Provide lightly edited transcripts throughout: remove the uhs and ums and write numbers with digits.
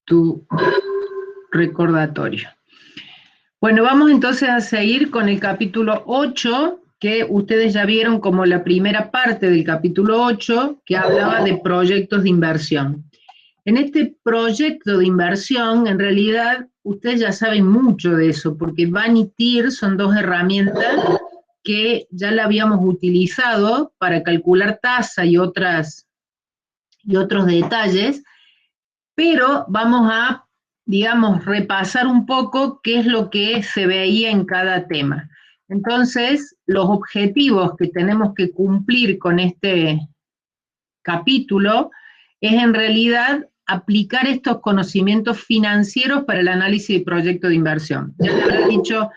tu recordatorio. Bueno, vamos entonces a seguir con el capítulo 8, que ustedes ya vieron como la primera parte del capítulo 8, que hablaba de proyectos de inversión. En este proyecto de inversión, en realidad, ustedes ya saben mucho de eso, porque BAN y TIR son dos herramientas que ya la habíamos utilizado para calcular tasa y otros detalles, pero vamos a, digamos, repasar un poco qué es lo que se veía en cada tema. Entonces, los objetivos que tenemos que cumplir con este capítulo es en realidad aplicar estos conocimientos financieros para el análisis de proyecto de inversión. Ya te habrá dicho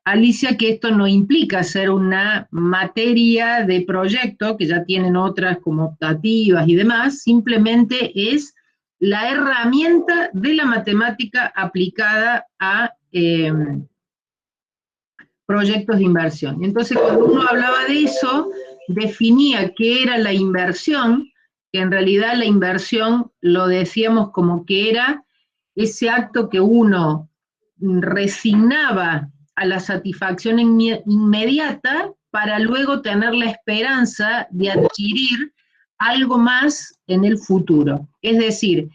Alicia que esto no implica ser una materia de proyecto, que ya tienen otras como optativas y demás, simplemente es la herramienta de la matemática aplicada a proyectos de inversión. Entonces, cuando uno hablaba de eso, definía qué era la inversión, que en realidad la inversión lo decíamos como que era ese acto que uno resignaba a la satisfacción inmediata para luego tener la esperanza de adquirir algo más en el futuro. Es decir,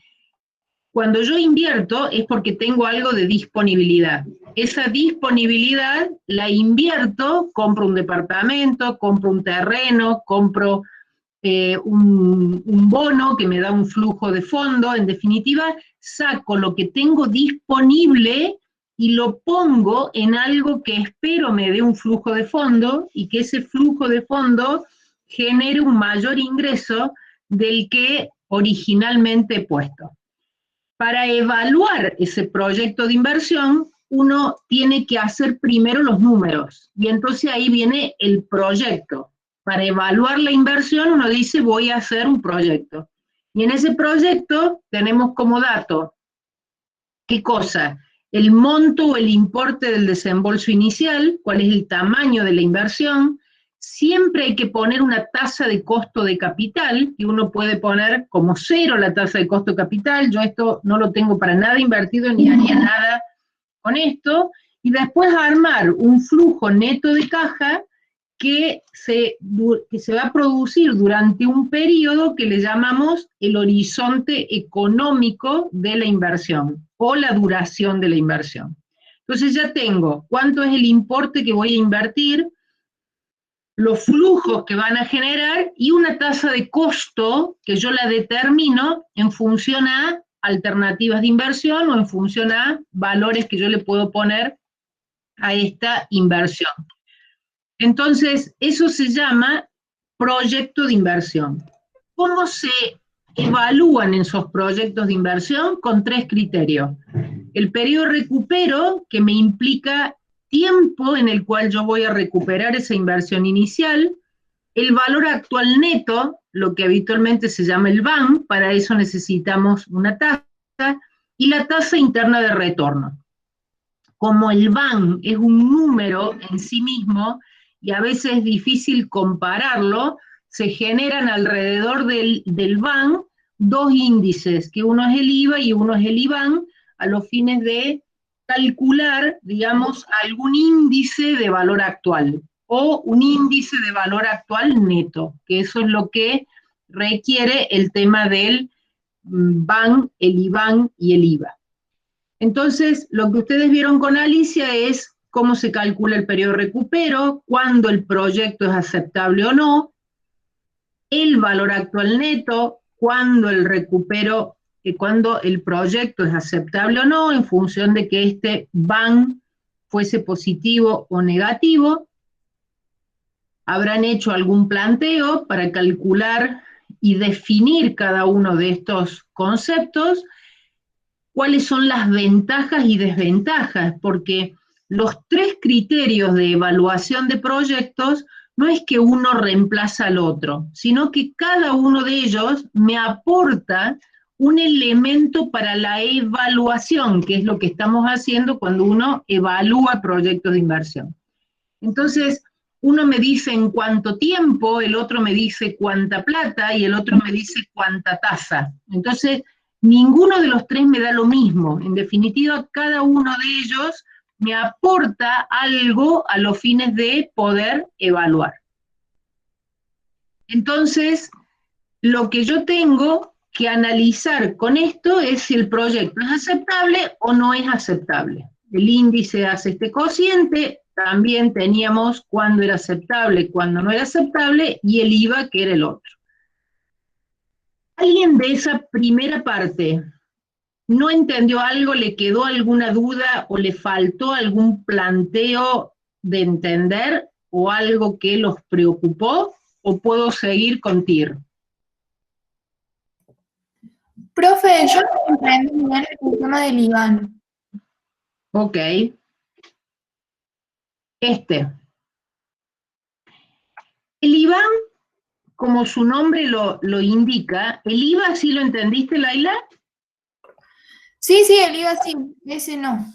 cuando yo invierto es porque tengo algo de disponibilidad. Esa disponibilidad la invierto, compro un departamento, compro un terreno, compro un bono que me da un flujo de fondo. En definitiva, saco lo que tengo disponible y lo pongo en algo que espero me dé un flujo de fondo y que ese flujo de fondo genere un mayor ingreso del que originalmente he puesto. Para evaluar ese proyecto de inversión, uno tiene que hacer primero los números, y entonces ahí viene el proyecto. Para evaluar la inversión, uno dice, voy a hacer un proyecto. Y en ese proyecto tenemos como dato, ¿qué cosa? El monto o el importe del desembolso inicial, cuál es el tamaño de la inversión. Siempre hay que poner una tasa de costo de capital, que uno puede poner como cero la tasa de costo de capital. Yo esto no lo tengo para nada invertido, ni haría nada con esto. Y después armar un flujo neto de caja que se va a producir durante un periodo que le llamamos el horizonte económico de la inversión, o la duración de la inversión. Entonces ya tengo cuánto es el importe que voy a invertir, los flujos que van a generar y una tasa de costo que yo la determino en función a alternativas de inversión o en función a valores que yo le puedo poner a esta inversión. Entonces, eso se llama proyecto de inversión. ¿Cómo se evalúan esos proyectos de inversión? Con tres criterios. El periodo de recupero, que me implica tiempo en el cual yo voy a recuperar esa inversión inicial. El valor actual neto, lo que habitualmente se llama el BAN, para eso necesitamos una tasa, y la tasa interna de retorno. Como el BAN es un número en sí mismo, y a veces es difícil compararlo, se generan alrededor del BAN dos índices, que uno es el IVA y uno es el IBAN, a los fines de calcular, digamos, algún índice de valor actual, o un índice de valor actual neto, que eso es lo que requiere el tema del BAN, el IBAN y el IVA. Entonces, lo que ustedes vieron con Alicia es cómo se calcula el periodo de recupero, cuándo el proyecto es aceptable o no, el valor actual neto, cuándo el recupero, cuándo el proyecto es aceptable o no, en función de que este BAN fuese positivo o negativo. Habrán hecho algún planteo para calcular y definir cada uno de estos conceptos. ¿Cuáles son las ventajas y desventajas? Porque los tres criterios de evaluación de proyectos no es que uno reemplaza al otro, sino que cada uno de ellos me aporta un elemento para la evaluación, que es lo que estamos haciendo cuando uno evalúa proyectos de inversión. Entonces, uno me dice en cuánto tiempo, el otro me dice cuánta plata y el otro me dice cuánta tasa. Entonces, ninguno de los tres me da lo mismo. En definitiva, cada uno de ellos me aporta algo a los fines de poder evaluar. Entonces, lo que yo tengo que analizar con esto es si el proyecto es aceptable o no es aceptable. El índice hace este cociente, también teníamos cuándo era aceptable, cuándo no era aceptable, y el IVA, que era el otro. ¿Alguien de esa primera parte no entendió algo, le quedó alguna duda o le faltó algún planteo de entender o algo que los preocupó? ¿O puedo seguir con TIR? Profe, yo no comprendo bien el tema del IBAN. Ok. El IBAN, como su nombre lo indica, ¿el IVA sí lo entendiste, Laila? Sí, el IVA sí, ese no.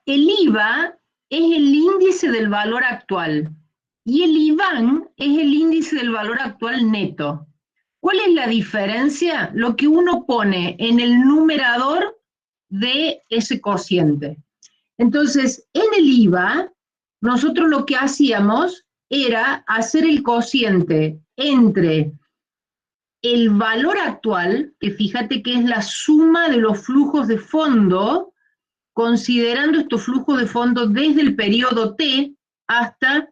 El IVA es el índice del valor actual y el IBAN es el índice del valor actual neto. ¿Cuál es la diferencia? Lo que uno pone en el numerador de ese cociente. Entonces, en el IVA, nosotros lo que hacíamos era hacer el cociente entre el valor actual, que fíjate que es la suma de los flujos de fondo, considerando estos flujos de fondo desde el periodo T hasta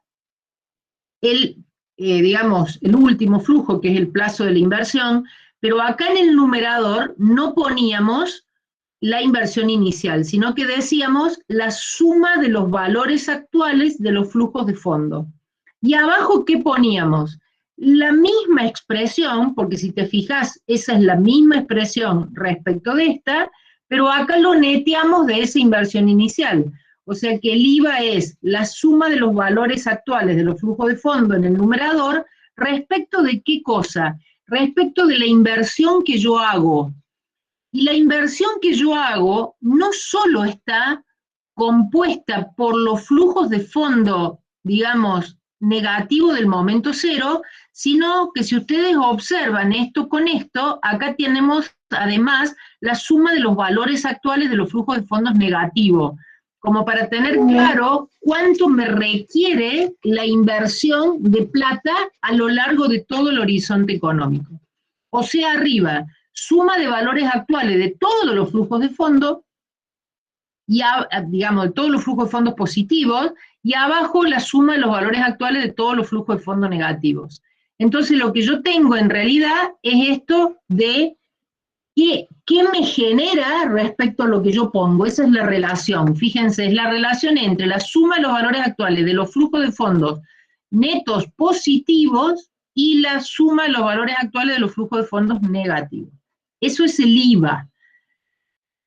el, digamos, el último flujo, que es el plazo de la inversión, pero acá en el numerador no poníamos la inversión inicial, sino que decíamos la suma de los valores actuales de los flujos de fondo. Y abajo, ¿qué poníamos? La misma expresión, porque si te fijas, esa es la misma expresión respecto de esta, pero acá lo neteamos de esa inversión inicial. O sea que el IVA es la suma de los valores actuales de los flujos de fondo en el numerador, respecto de qué cosa? Respecto de la inversión que yo hago. Y la inversión que yo hago no solo está compuesta por los flujos de fondo, digamos, negativo del momento cero, sino que si ustedes observan esto con esto, acá tenemos además la suma de los valores actuales de los flujos de fondos negativos, como para tener claro cuánto me requiere la inversión de plata a lo largo de todo el horizonte económico. O sea, arriba, suma de valores actuales de todos los flujos de fondo, y digamos, de todos los flujos de fondos positivos, y abajo la suma de los valores actuales de todos los flujos de fondos negativos. Entonces lo que yo tengo en realidad es esto de qué me genera respecto a lo que yo pongo. Esa es la relación. Fíjense, es la relación entre la suma de los valores actuales de los flujos de fondos netos positivos y la suma de los valores actuales de los flujos de fondos negativos. Eso es el IVA.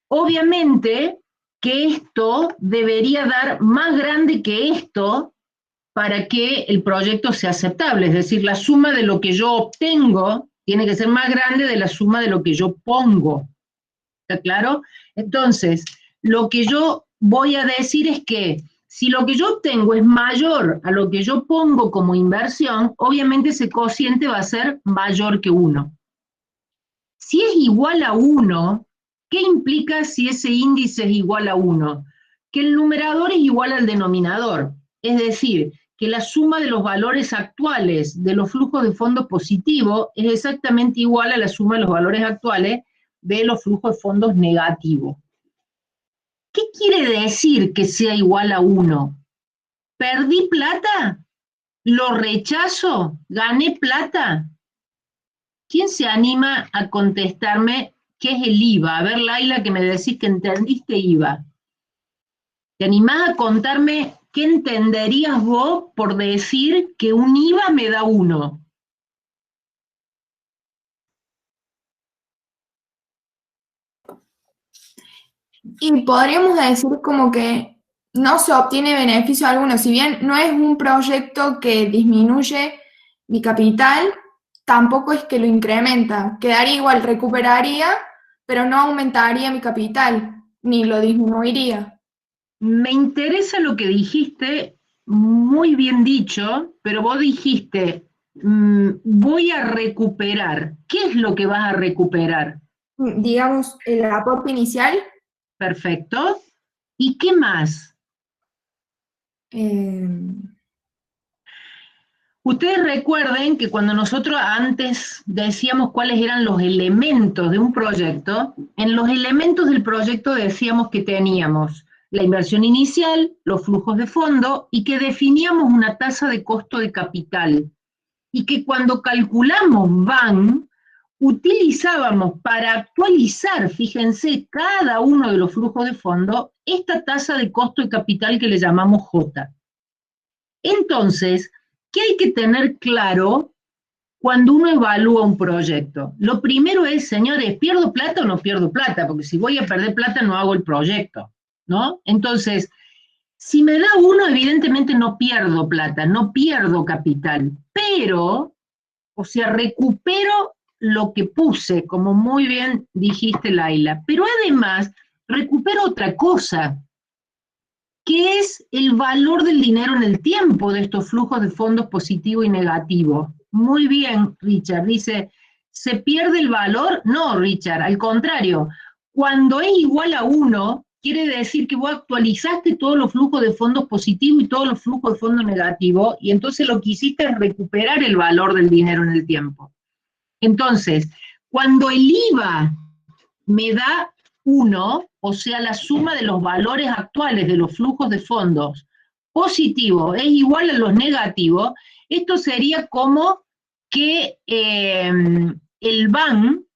Obviamente que esto debería dar más grande que esto para que el proyecto sea aceptable, es decir, la suma de lo que yo obtengo tiene que ser más grande de la suma de lo que yo pongo. ¿Está claro? Entonces, lo que yo voy a decir es que si lo que yo obtengo es mayor a lo que yo pongo como inversión, obviamente ese cociente va a ser mayor que 1. Si es igual a 1, ¿qué implica si ese índice es igual a 1? Que el numerador es igual al denominador, es decir, que la suma de los valores actuales de los flujos de fondos positivos es exactamente igual a la suma de los valores actuales de los flujos de fondos negativos. ¿Qué quiere decir que sea igual a 1? ¿Perdí plata? ¿Lo rechazo? ¿Gané plata? ¿Quién se anima a contestarme qué es el IVA? A ver, Laila, que me decís que entendiste IVA. ¿Te animás a contarme qué entenderías vos por decir que un IVA me da 1? Y podríamos decir como que no se obtiene beneficio alguno, si bien no es un proyecto que disminuye mi capital, tampoco es que lo incrementa, quedaría igual, recuperaría, pero no aumentaría mi capital, ni lo disminuiría. Me interesa lo que dijiste, muy bien dicho, pero vos dijiste voy a recuperar. ¿Qué es lo que vas a recuperar? Digamos, el aporte inicial. Perfecto. ¿Y qué más? eh, Ustedes recuerden que cuando nosotros antes decíamos cuáles eran los elementos de un proyecto, en los elementos del proyecto decíamos que teníamos la inversión inicial, los flujos de fondo y que definíamos una tasa de costo de capital. Y que cuando calculamos VAN, utilizábamos para actualizar, fíjense, cada uno de los flujos de fondo, esta tasa de costo de capital que le llamamos J. Entonces, ¿qué hay que tener claro cuando uno evalúa un proyecto? Lo primero es, señores, ¿pierdo plata o no pierdo plata? Porque si voy a perder plata no hago el proyecto, ¿no? Entonces, si me da uno, evidentemente no pierdo plata, no pierdo capital, pero, o sea, recupero lo que puse, como muy bien dijiste, Laila, pero además recupero otra cosa, que es el valor del dinero en el tiempo de estos flujos de fondos positivo y negativo. Muy bien, Richard, dice, ¿se pierde el valor? No, Richard, al contrario, cuando es igual a 1, quiere decir que vos actualizaste todos los flujos de fondos positivos y todos los flujos de fondos negativos, y entonces lo que hiciste es recuperar el valor del dinero en el tiempo. Entonces, cuando el IVA me da 1, o sea, la suma de los valores actuales de los flujos de fondos positivos es igual a los negativos, esto sería como que el VAN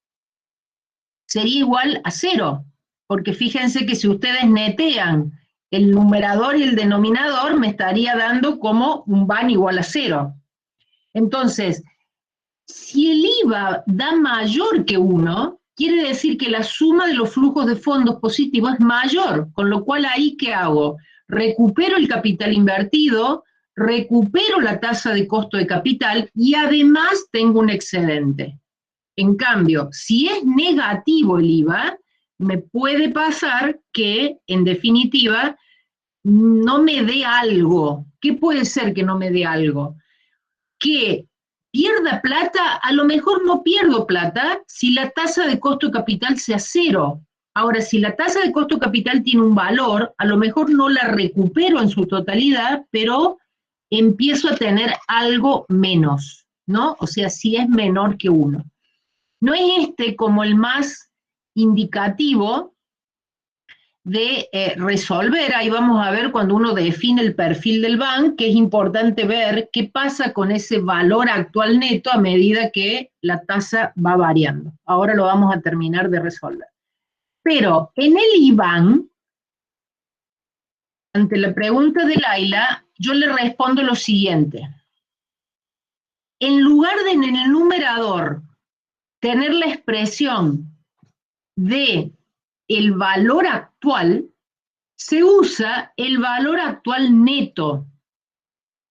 sería igual a 0, porque fíjense que si ustedes netean el numerador y el denominador, me estaría dando como un VAN igual a 0. Entonces, si el IVA da mayor que 1, quiere decir que la suma de los flujos de fondos positivos es mayor, con lo cual ahí ¿qué hago? Recupero el capital invertido, recupero la tasa de costo de capital y además tengo un excedente. En cambio, si es negativo el IVA, me puede pasar que, en definitiva, no me dé algo. ¿Qué puede ser que no me dé algo? Que pierda plata, a lo mejor no pierdo plata si la tasa de costo de capital sea 0. Ahora, si la tasa de costo de capital tiene un valor, a lo mejor no la recupero en su totalidad, pero empiezo a tener algo menos, ¿no? O sea, si es menor que 1. No es este como el más indicativo de resolver. Ahí vamos a ver cuando uno define el perfil del BAN, que es importante ver qué pasa con ese valor actual neto a medida que la tasa va variando. Ahora lo vamos a terminar de resolver. Pero en el IBAN, ante la pregunta de Laila, yo le respondo lo siguiente. En lugar de en el numerador tener la expresión de el valor actual, se usa el valor actual neto.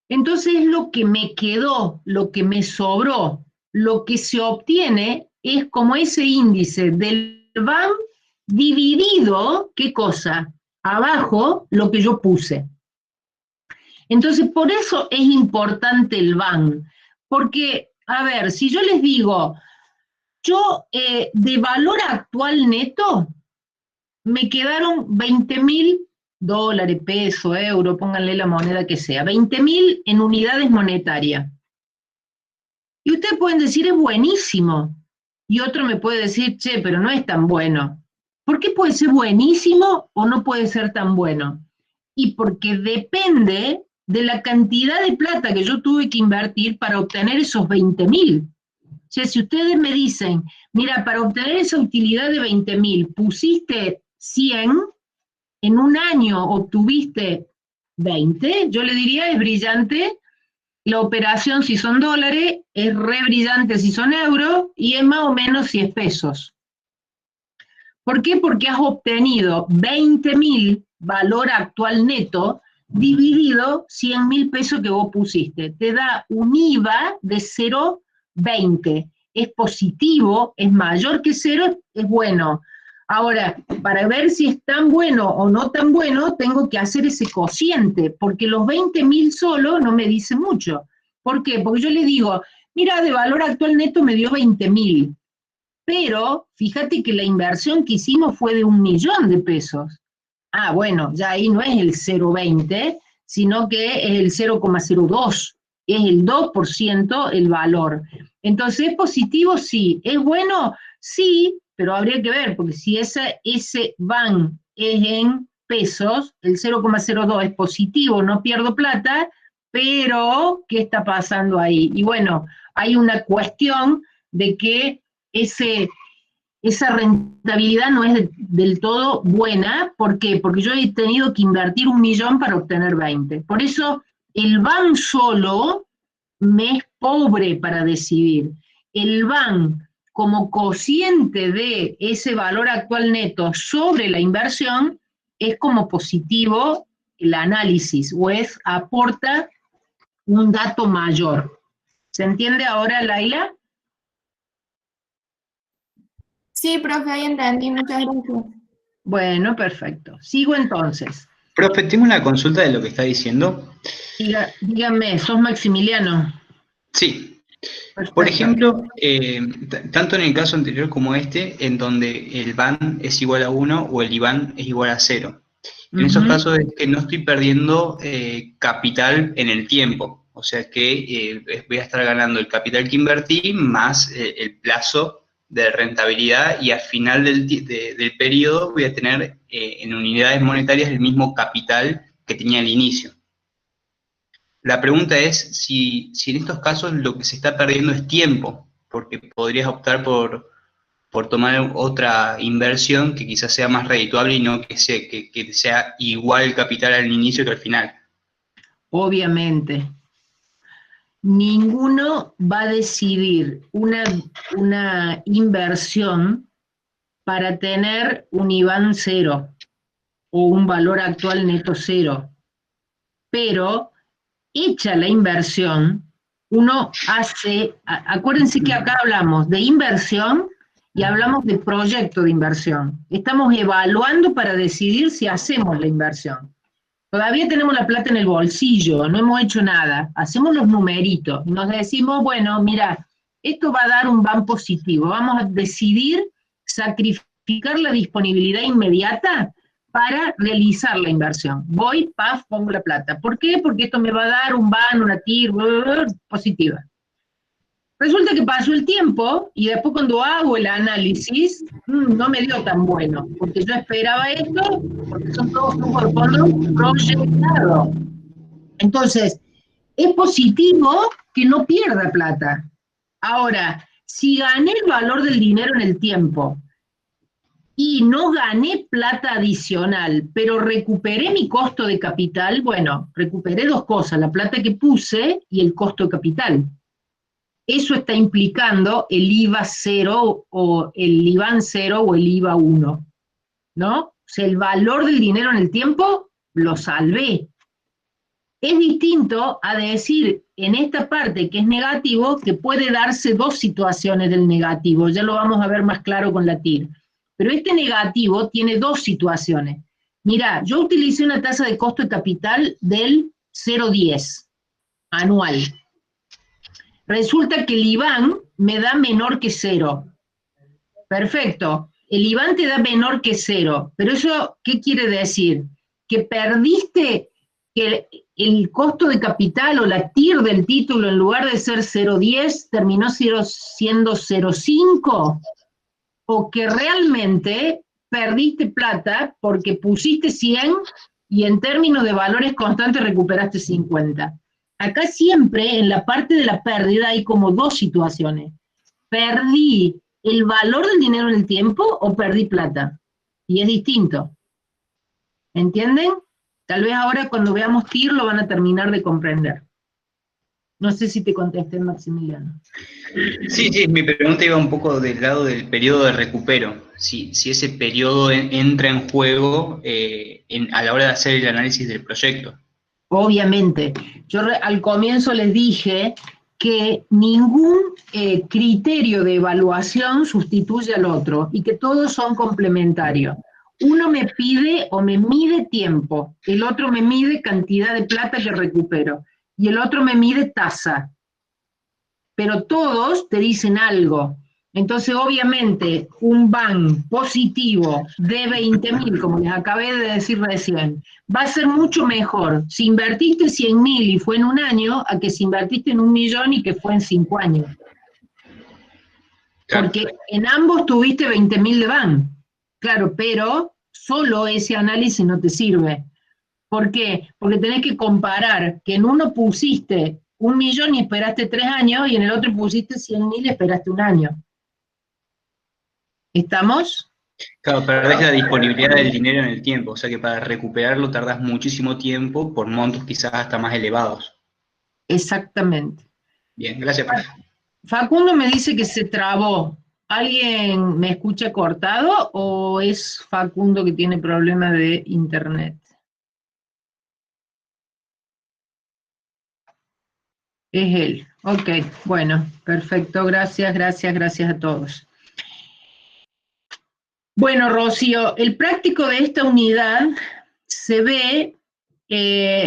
Entonces lo que me quedó, lo que me sobró, lo que se obtiene es como ese índice del VAN dividido, ¿qué cosa? Abajo lo que yo puse. Entonces por eso es importante el VAN, porque, a ver, si yo les digo, yo de valor actual neto, me quedaron 20.000 dólares, peso, euro, pónganle la moneda que sea, 20.000 en unidades monetarias. Y ustedes pueden decir, es buenísimo. Y otro me puede decir, che, pero no es tan bueno. ¿Por qué puede ser buenísimo o no puede ser tan bueno? Y porque depende de la cantidad de plata que yo tuve que invertir para obtener esos 20.000. O sea, si ustedes me dicen, mira, para obtener esa utilidad de 20.000, pusiste 100, en un año obtuviste 20, yo le diría, es brillante la operación si son dólares, es re brillante si son euros, y es más o menos si es pesos. ¿Por qué? Porque has obtenido 20.000 valor actual neto dividido 100.000 pesos que vos pusiste. Te da un IVA de 0,20. Es positivo, es mayor que 0, es bueno. Ahora, para ver si es tan bueno o no tan bueno, tengo que hacer ese cociente, porque los 20.000 solo no me dice mucho. ¿Por qué? Porque yo le digo, mira, de valor actual neto me dio 20.000, pero fíjate que la inversión que hicimos fue de 1.000.000 de pesos. Ah, bueno, ya ahí no es el 0,20, sino que es el 0,02, es el 2% el valor. Entonces, ¿es positivo? Sí. ¿Es bueno? Sí, pero habría que ver, porque si ese van es en pesos, el 0,02 es positivo, no pierdo plata, pero ¿qué está pasando ahí? Y bueno, hay una cuestión de que esa rentabilidad no es del todo buena. ¿Por qué? Porque yo he tenido que invertir 1.000.000 para obtener 20. Por eso el BAN solo me es pobre para decidir. El BAN como cociente de ese valor actual neto sobre la inversión es como positivo el análisis, o es aporta un dato mayor. ¿Se entiende ahora, Laila? Sí, profe, ahí entendí, muchas gracias. Bueno, perfecto. Sigo entonces. Profe, tengo una consulta de lo que está diciendo. Dígame, ¿sos Maximiliano? Sí. Perfecto. Por ejemplo, tanto en el caso anterior como este, en donde el BAN es igual a 1 o el IBAN es igual a 0. En esos casos es que no estoy perdiendo capital en el tiempo. O sea que voy a estar ganando el capital que invertí más el plazo de rentabilidad, y al final del periodo voy a tener en unidades monetarias el mismo capital que tenía al inicio. La pregunta es si en estos casos lo que se está perdiendo es tiempo, porque podrías optar por tomar otra inversión que quizás sea más redituable y no que sea igual el capital al inicio que al final. Obviamente. Ninguno va a decidir una inversión para tener un IBAN 0 o un valor actual neto 0. Pero, hecha la inversión, uno hace, acuérdense que acá hablamos de inversión y hablamos de proyecto de inversión. Estamos evaluando para decidir si hacemos la inversión. Todavía tenemos la plata en el bolsillo, no hemos hecho nada, hacemos los numeritos, nos decimos, bueno, mira, esto va a dar un BAN positivo, vamos a decidir sacrificar la disponibilidad inmediata para realizar la inversión. Voy, paf, pongo la plata. ¿Por qué? Porque esto me va a dar un BAN, una TIR, positiva. Resulta que pasó el tiempo y después cuando hago el análisis, no me dio tan bueno, porque yo esperaba esto, porque son todos flujos de fondos proyectados. Entonces, es positivo que no pierda plata. Ahora, si gané el valor del dinero en el tiempo y no gané plata adicional, pero recuperé mi costo de capital, bueno, recuperé dos cosas, la plata que puse y el costo de capital. Eso está implicando el IVA 0 o el IBAN 0 o el IVA 1, ¿no? O sea, el valor del dinero en el tiempo lo salvé. Es distinto a decir en esta parte que es negativo, que puede darse dos situaciones del negativo, ya lo vamos a ver más claro con la TIR. Pero este negativo tiene dos situaciones. Mirá, yo utilicé una tasa de costo de capital del 0,10 anual. Resulta que el IBAN me da menor que 0. Perfecto. El IBAN te da menor que 0. Pero eso, ¿qué quiere decir? Que perdiste que el costo de capital o la TIR del título, en lugar de ser 0,10, terminó siendo 0,5. O que realmente perdiste plata porque pusiste 100 y en términos de valores constantes recuperaste 50. Acá siempre en la parte de la pérdida hay como dos situaciones. ¿Perdí el valor del dinero en el tiempo o perdí plata? Y es distinto. ¿Entienden? Tal vez ahora cuando veamos TIR lo van a terminar de comprender. No sé si te contesté, Maximiliano. Sí, mi pregunta iba un poco del lado del periodo de recupero. Si ese periodo entra en juego a la hora de hacer el análisis del proyecto. Obviamente. Yo al comienzo les dije que ningún criterio de evaluación sustituye al otro y que todos son complementarios. Uno me pide o me mide tiempo, el otro me mide cantidad de plata que recupero y el otro me mide tasa. pero todos te dicen algo. Entonces, obviamente, un BAN positivo de 20.000, como les acabé de decir recién, va a ser mucho mejor si invertiste 100.000 y fue en un año, a que si invertiste en 1.000.000 y que fue en 5 años. Claro. Porque en ambos tuviste 20.000 de BAN. Claro, pero solo ese análisis no te sirve. ¿Por qué? Porque tenés que comparar que en uno pusiste 1.000.000 y esperaste 3 años, y en el otro pusiste 100.000 y esperaste un año. ¿Estamos? Claro, perdés la disponibilidad del dinero en el tiempo, o sea que para recuperarlo tardás muchísimo tiempo por montos quizás hasta más elevados. Exactamente. Bien, gracias, profe. Facundo me dice que se trabó. ¿Alguien me escucha cortado o es Facundo que tiene problema de internet? Es él. Ok, bueno, perfecto. Gracias, gracias, gracias a todos. Bueno, Rocío, el práctico de esta unidad se ve,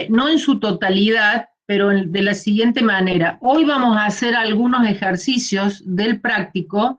no en su totalidad, pero de la siguiente manera. Hoy vamos a hacer algunos ejercicios del práctico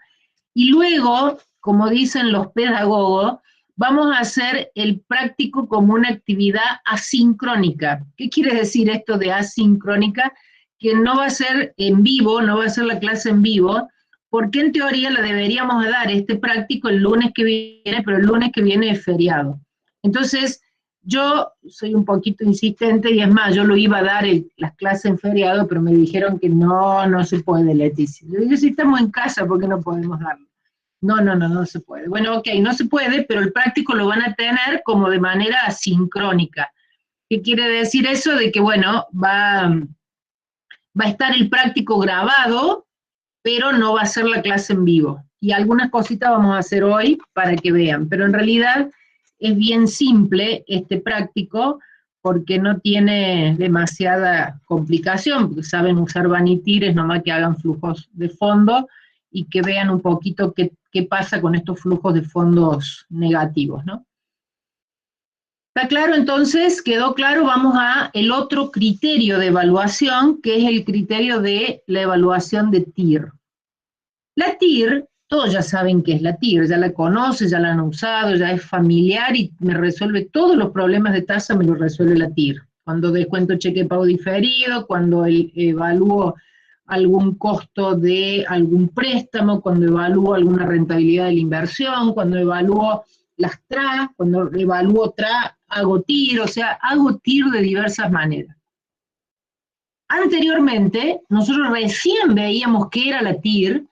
y luego, como dicen los pedagogos, vamos a hacer el práctico como una actividad asincrónica. ¿Qué quiere decir esto de asincrónica? Que no va a ser en vivo, no va a ser la clase en vivo, porque en teoría la deberíamos dar este práctico el lunes que viene, pero el lunes que viene es feriado. Entonces, yo soy un poquito insistente, y es más, yo lo iba a dar las clases en feriado, pero me dijeron que no se puede, Leticia. Yo digo, si estamos en casa, ¿por qué no podemos darlo? No se puede. Bueno, ok, no se puede, pero el práctico lo van a tener como de manera asincrónica. ¿Qué quiere decir eso? De que, bueno, va a estar el práctico grabado, pero no va a ser la clase en vivo. Y algunas cositas vamos a hacer hoy para que vean, pero en realidad es bien simple este práctico, porque no tiene demasiada complicación, porque saben usar vanitires, nomás que hagan flujos de fondo, y que vean un poquito qué pasa con estos flujos de fondos negativos, ¿no? ¿Está claro entonces? ¿Quedó claro? Vamos a el otro criterio de evaluación, que es el criterio de la evaluación de TIR. La TIR, todos ya saben qué es la TIR, ya la conocen, ya la han usado, ya es familiar y me resuelve todos los problemas de tasa, me lo resuelve la TIR. Cuando descuento cheque de pago diferido, cuando evalúo algún costo de algún préstamo, cuando evalúo alguna rentabilidad de la inversión, cuando evalúo las TRA, cuando evalúo TRA, hago TIR, o sea, hago TIR de diversas maneras. Anteriormente, nosotros recién veíamos qué era la TIR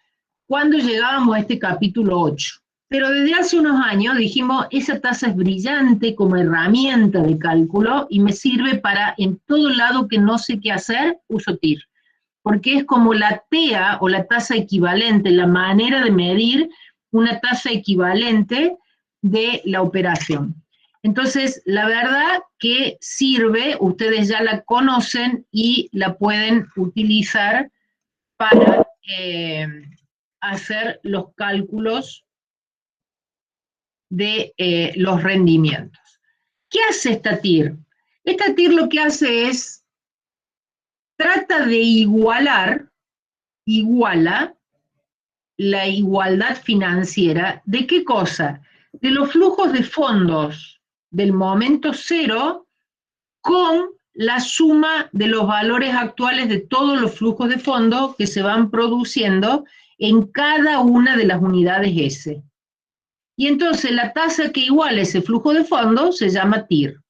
cuando llegábamos a este capítulo 8. Pero desde hace unos años dijimos, esa tasa es brillante como herramienta de cálculo y me sirve para, en todo lado que no sé qué hacer, uso TIR. Porque es como la TEA o la tasa equivalente, la manera de medir una tasa equivalente de la operación. Entonces, la verdad que sirve, ustedes ya la conocen y la pueden utilizar para hacer los cálculos de los rendimientos. ¿Qué hace esta TIR? Esta TIR lo que hace es, trata de iguala la igualdad financiera. ¿De qué cosa? De los flujos de fondos del momento cero con la suma de los valores actuales de todos los flujos de fondos que se van produciendo en cada una de las unidades S. Y entonces la tasa que iguala ese flujo de fondos se llama TIR.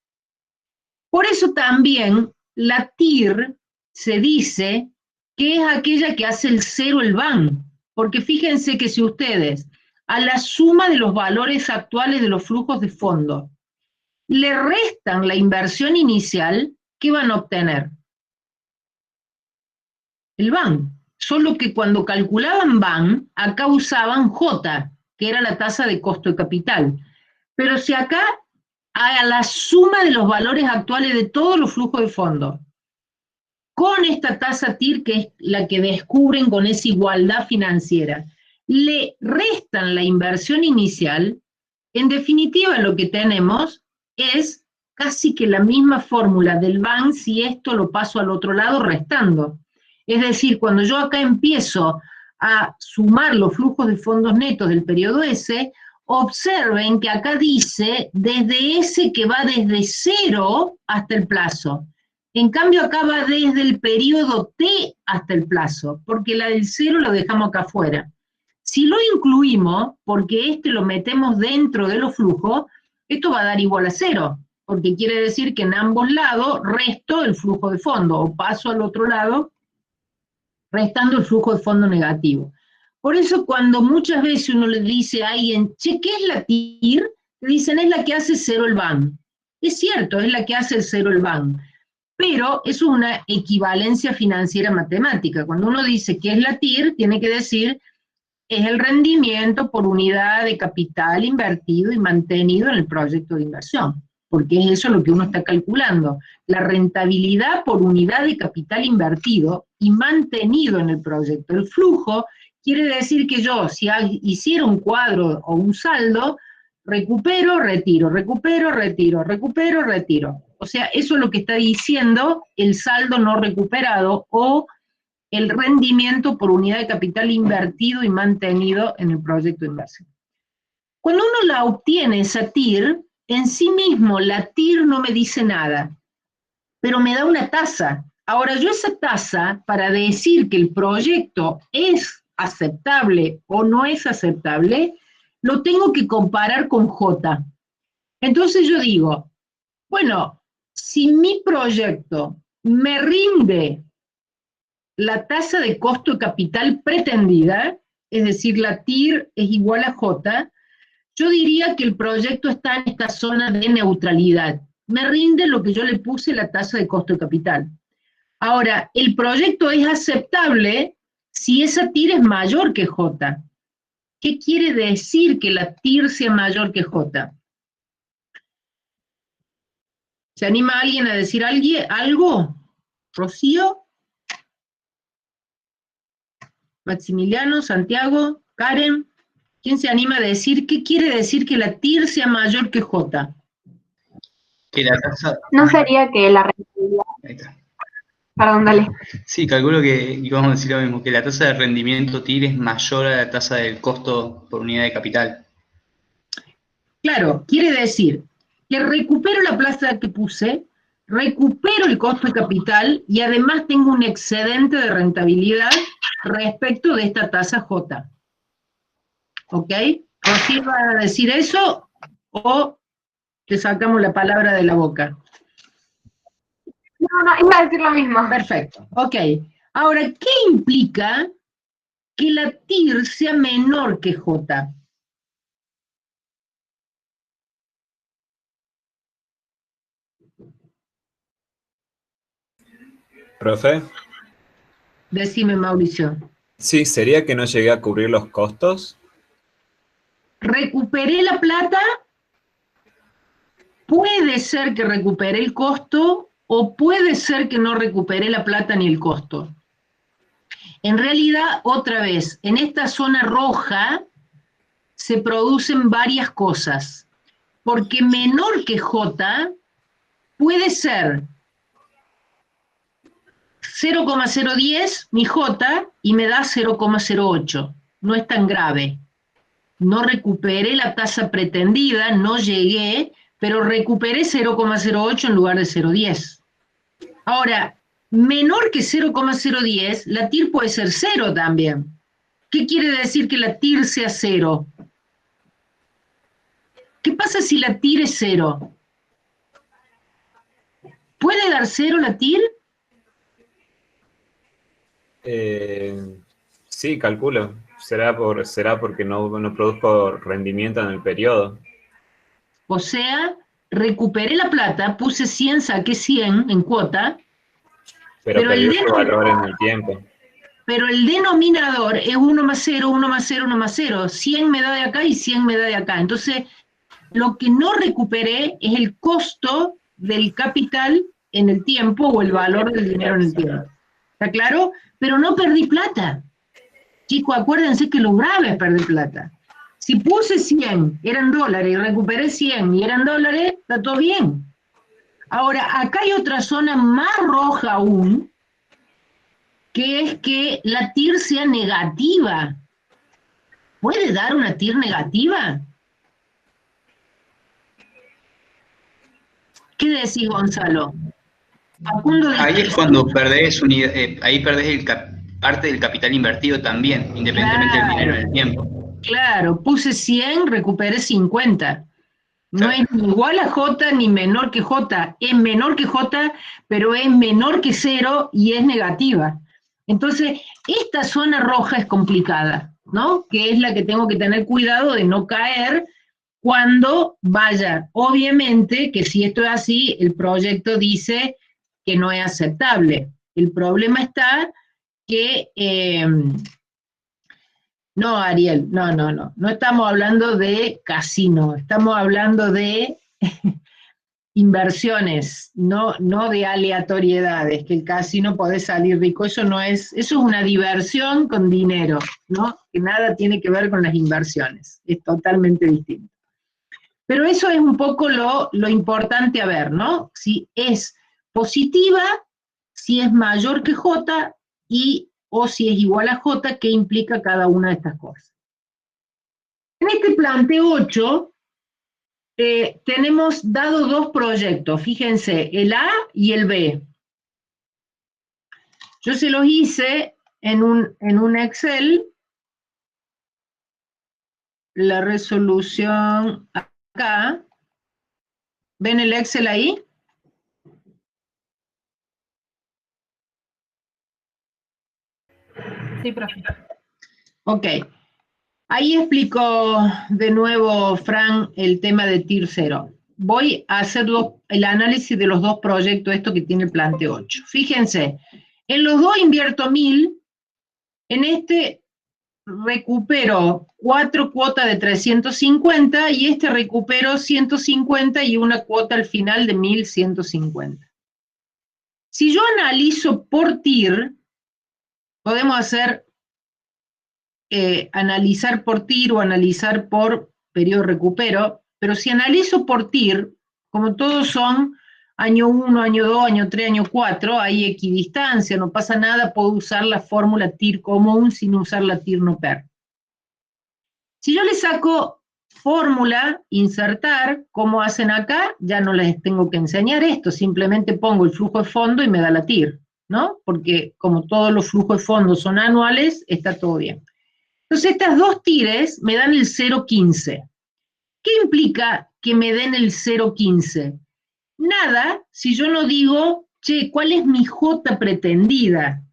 Por eso también la TIR se dice que es aquella que hace el cero el BAN, porque fíjense que si ustedes a la suma de los valores actuales de los flujos de fondo le restan la inversión inicial, ¿qué van a obtener? El BAN. Solo que cuando calculaban BAN, acá usaban J, que era la tasa de costo de capital. Pero si acá, a la suma de los valores actuales de todos los flujos de fondo, con esta tasa TIR, que es la que descubren con esa igualdad financiera, le restan la inversión inicial, en definitiva lo que tenemos es casi que la misma fórmula del BAN si esto lo paso al otro lado restando. Es decir, cuando yo acá empiezo a sumar los flujos de fondos netos del periodo S, observen que acá dice desde S que va desde 0 hasta el plazo. En cambio acá va desde el periodo T hasta el plazo, porque la del 0 lo dejamos acá afuera. Si lo incluimos, porque este lo metemos dentro de los flujos, esto va a dar igual a 0, porque quiere decir que en ambos lados resto el flujo de fondo, o paso al otro lado, restando el flujo de fondo negativo. Por eso cuando muchas veces uno le dice a alguien, che, ¿qué es la TIR? Le dicen, es la que hace 0 el BAN. Es cierto, es la que hace el 0 el BAN. Pero eso es una equivalencia financiera matemática. Cuando uno dice qué es la TIR, tiene que decir, es el rendimiento por unidad de capital invertido y mantenido en el proyecto de inversión. Porque es eso lo que uno está calculando. La rentabilidad por unidad de capital invertido y mantenido en el proyecto. El flujo quiere decir que yo, si hiciera un cuadro o un saldo, recupero, retiro, recupero, retiro, recupero, retiro. O sea, eso es lo que está diciendo el saldo no recuperado o el rendimiento por unidad de capital invertido y mantenido en el proyecto de inversión. Cuando uno la obtiene, esa TIR, en sí mismo la TIR no me dice nada, pero me da una tasa. Ahora, yo esa tasa, para decir que el proyecto es aceptable o no es aceptable, lo tengo que comparar con J. Entonces yo digo, bueno, si mi proyecto me rinde la tasa de costo de capital pretendida, es decir, la TIR es igual a J, yo diría que el proyecto está en esta zona de neutralidad. Me rinde lo que yo le puse la tasa de costo de capital. Ahora, el proyecto es aceptable si esa TIR es mayor que J. ¿Qué quiere decir que la TIR sea mayor que J? ¿Se anima alguien a decir algo? ¿Rocío? ¿Maximiliano? ¿Santiago? ¿Karen? ¿Quién se anima a decir qué quiere decir que la TIR sea mayor que J? Que la tasa... ¿No sería que la rentabilidad? Ahí está. Perdón, dale. Sí, calculo que íbamos a decir lo mismo, que la tasa de rendimiento TIR es mayor a la tasa del costo por unidad de capital. Claro, quiere decir que recupero la plaza que puse, recupero el costo de capital y además tengo un excedente de rentabilidad respecto de esta tasa J. ¿Ok? ¿Rocío va a decir eso o te sacamos la palabra de la boca? No, iba a decir lo mismo. Perfecto, ok. Ahora, ¿qué implica que la TIR sea menor que J? Profe, Decime, Mauricio. sí, sería que no llegué a cubrir los costos. Recuperé la plata, puede ser que recupere el costo o puede ser que no recupere la plata ni el costo. En realidad, otra vez, en esta zona roja se producen varias cosas, porque menor que J puede ser 0,010 mi J y me da 0,08. No es tan grave. No recuperé la tasa pretendida, no llegué, pero recuperé 0,08 en lugar de 0,10. Ahora, menor que 0,010, la TIR puede ser 0 también. ¿Qué quiere decir que la TIR sea 0? ¿Qué pasa si la TIR es 0? ¿Puede dar 0 la TIR? Sí, calculo. Será porque no produzco rendimiento en el periodo. O sea, recuperé la plata, puse 100, saqué 100 en cuota, Pero Pero el perdió su dedo- valor en el tiempo. pero el denominador es 1 más 0, 1 más 0, 1 más 0. 100 me da de acá y 100 me da de acá. Entonces, lo que no recuperé es el costo del capital en el tiempo o el valor del dinero en el tiempo. ¿Está claro? Pero no perdí plata. Chicos, acuérdense que lo grave es perder plata. Si puse 100, eran dólares, y recuperé 100 y eran dólares, está todo bien. Ahora, acá hay otra zona más roja aún, que es que la TIR sea negativa. ¿Puede dar una TIR negativa? ¿Qué decís, Gonzalo? Facundo dice, Ahí es cuando perdés ahí perdés parte del capital invertido también, independientemente del dinero en el tiempo. claro, puse 100, recuperé 50. No Claro. es ni igual a J ni menor que J, es menor que J, pero es menor que 0 y es negativa. Entonces, esta zona roja es complicada, ¿no? Que es la que tengo que tener cuidado de no caer cuando vaya. Obviamente que si esto es así, el proyecto dice que no es aceptable. El problema está que... no, Ariel, no estamos hablando de casino, estamos hablando de inversiones, no de aleatoriedades, que el casino puede salir rico, eso es una diversión con dinero, ¿no? Que nada tiene que ver con las inversiones, es totalmente distinto. Pero eso es un poco lo importante a ver, ¿no? Si es positiva, si es mayor que J o si es igual a J, ¿qué implica cada una de estas cosas? En este planteo 8 tenemos dado dos proyectos, fíjense, el A y el B. Yo se los hice en un Excel, la resolución acá. ¿Ven el Excel ahí? Sí, profe. Ok. Ahí explicó de nuevo, Fran, el tema de TIR 0. Voy a hacer el análisis de los dos proyectos, esto que tiene el planteo 8. Fíjense, en los dos invierto 1000, en este recupero 4 cuotas de 350 y este recupero 150 y una cuota al final de 1150. Si yo analizo por TIR, podemos hacer analizar por TIR o analizar por periodo recupero, pero si analizo por TIR, como todos son año 1, año 2, año 3, año 4, hay equidistancia, no pasa nada, puedo usar la fórmula TIR común sin usar la TIR no PER. Si yo le saco fórmula, insertar, como hacen acá, ya no les tengo que enseñar esto, simplemente pongo el flujo de fondo y me da la TIR, ¿no? Porque como todos los flujos de fondo son anuales, está todo bien. Entonces estas dos TIRes me dan el 0,15. ¿Qué implica que me den el 0,15? Nada si yo no digo, che, ¿cuál es mi J pretendida?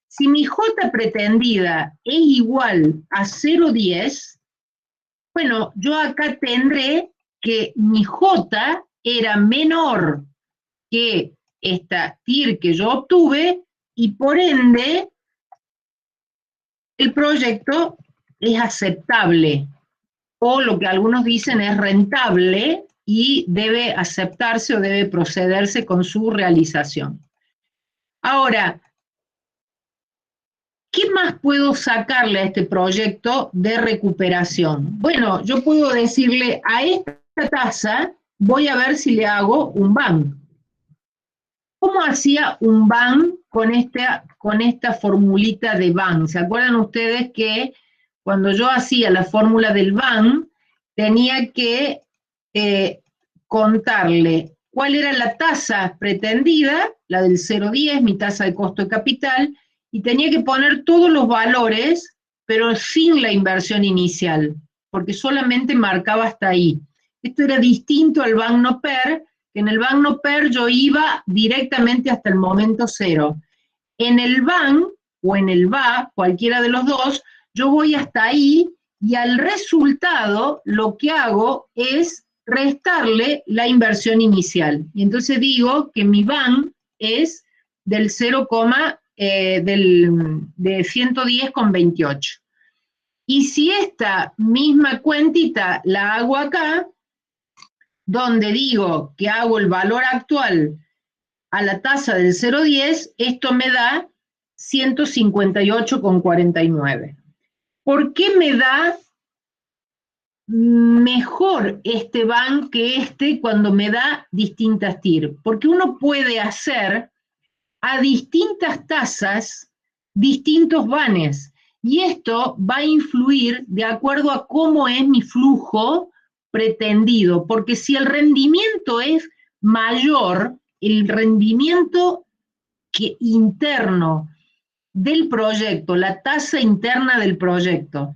Si mi J pretendida es igual a 0,10, bueno, yo acá tendré que mi J era menor que esta TIR que yo obtuve y por ende el proyecto es aceptable, o lo que algunos dicen es rentable y debe aceptarse o debe procederse con su realización. Ahora, ¿qué más puedo sacarle a este proyecto de recuperación? Bueno, yo puedo decirle a esta tasa, voy a ver si le hago un BAN. ¿Cómo hacía un BAN con esta formulita de BAN? ¿Se acuerdan ustedes que cuando yo hacía la fórmula del BAN, tenía que contarle cuál era la tasa pretendida, la del 0,10, mi tasa de costo de capital, y tenía que poner todos los valores, pero sin la inversión inicial, porque solamente marcaba hasta ahí. Esto era distinto al BAN no PER, que en el BAN no PER yo iba directamente hasta el momento 0. En el BAN o en el BA, cualquiera de los dos, yo voy hasta ahí y al resultado lo que hago es restarle la inversión inicial. Y entonces digo que mi BAN es del 0, de 110,28. Y si esta misma cuentita la hago acá, donde digo que hago el valor actual a la tasa del 0,10, esto me da 158,49. ¿Por qué me da mejor este BAN que este cuando me da distintas TIR? Porque uno puede hacer a distintas tasas distintos vanes. Y esto va a influir de acuerdo a cómo es mi flujo pretendido, porque si el rendimiento es mayor, el rendimiento interno del proyecto, la tasa interna del proyecto,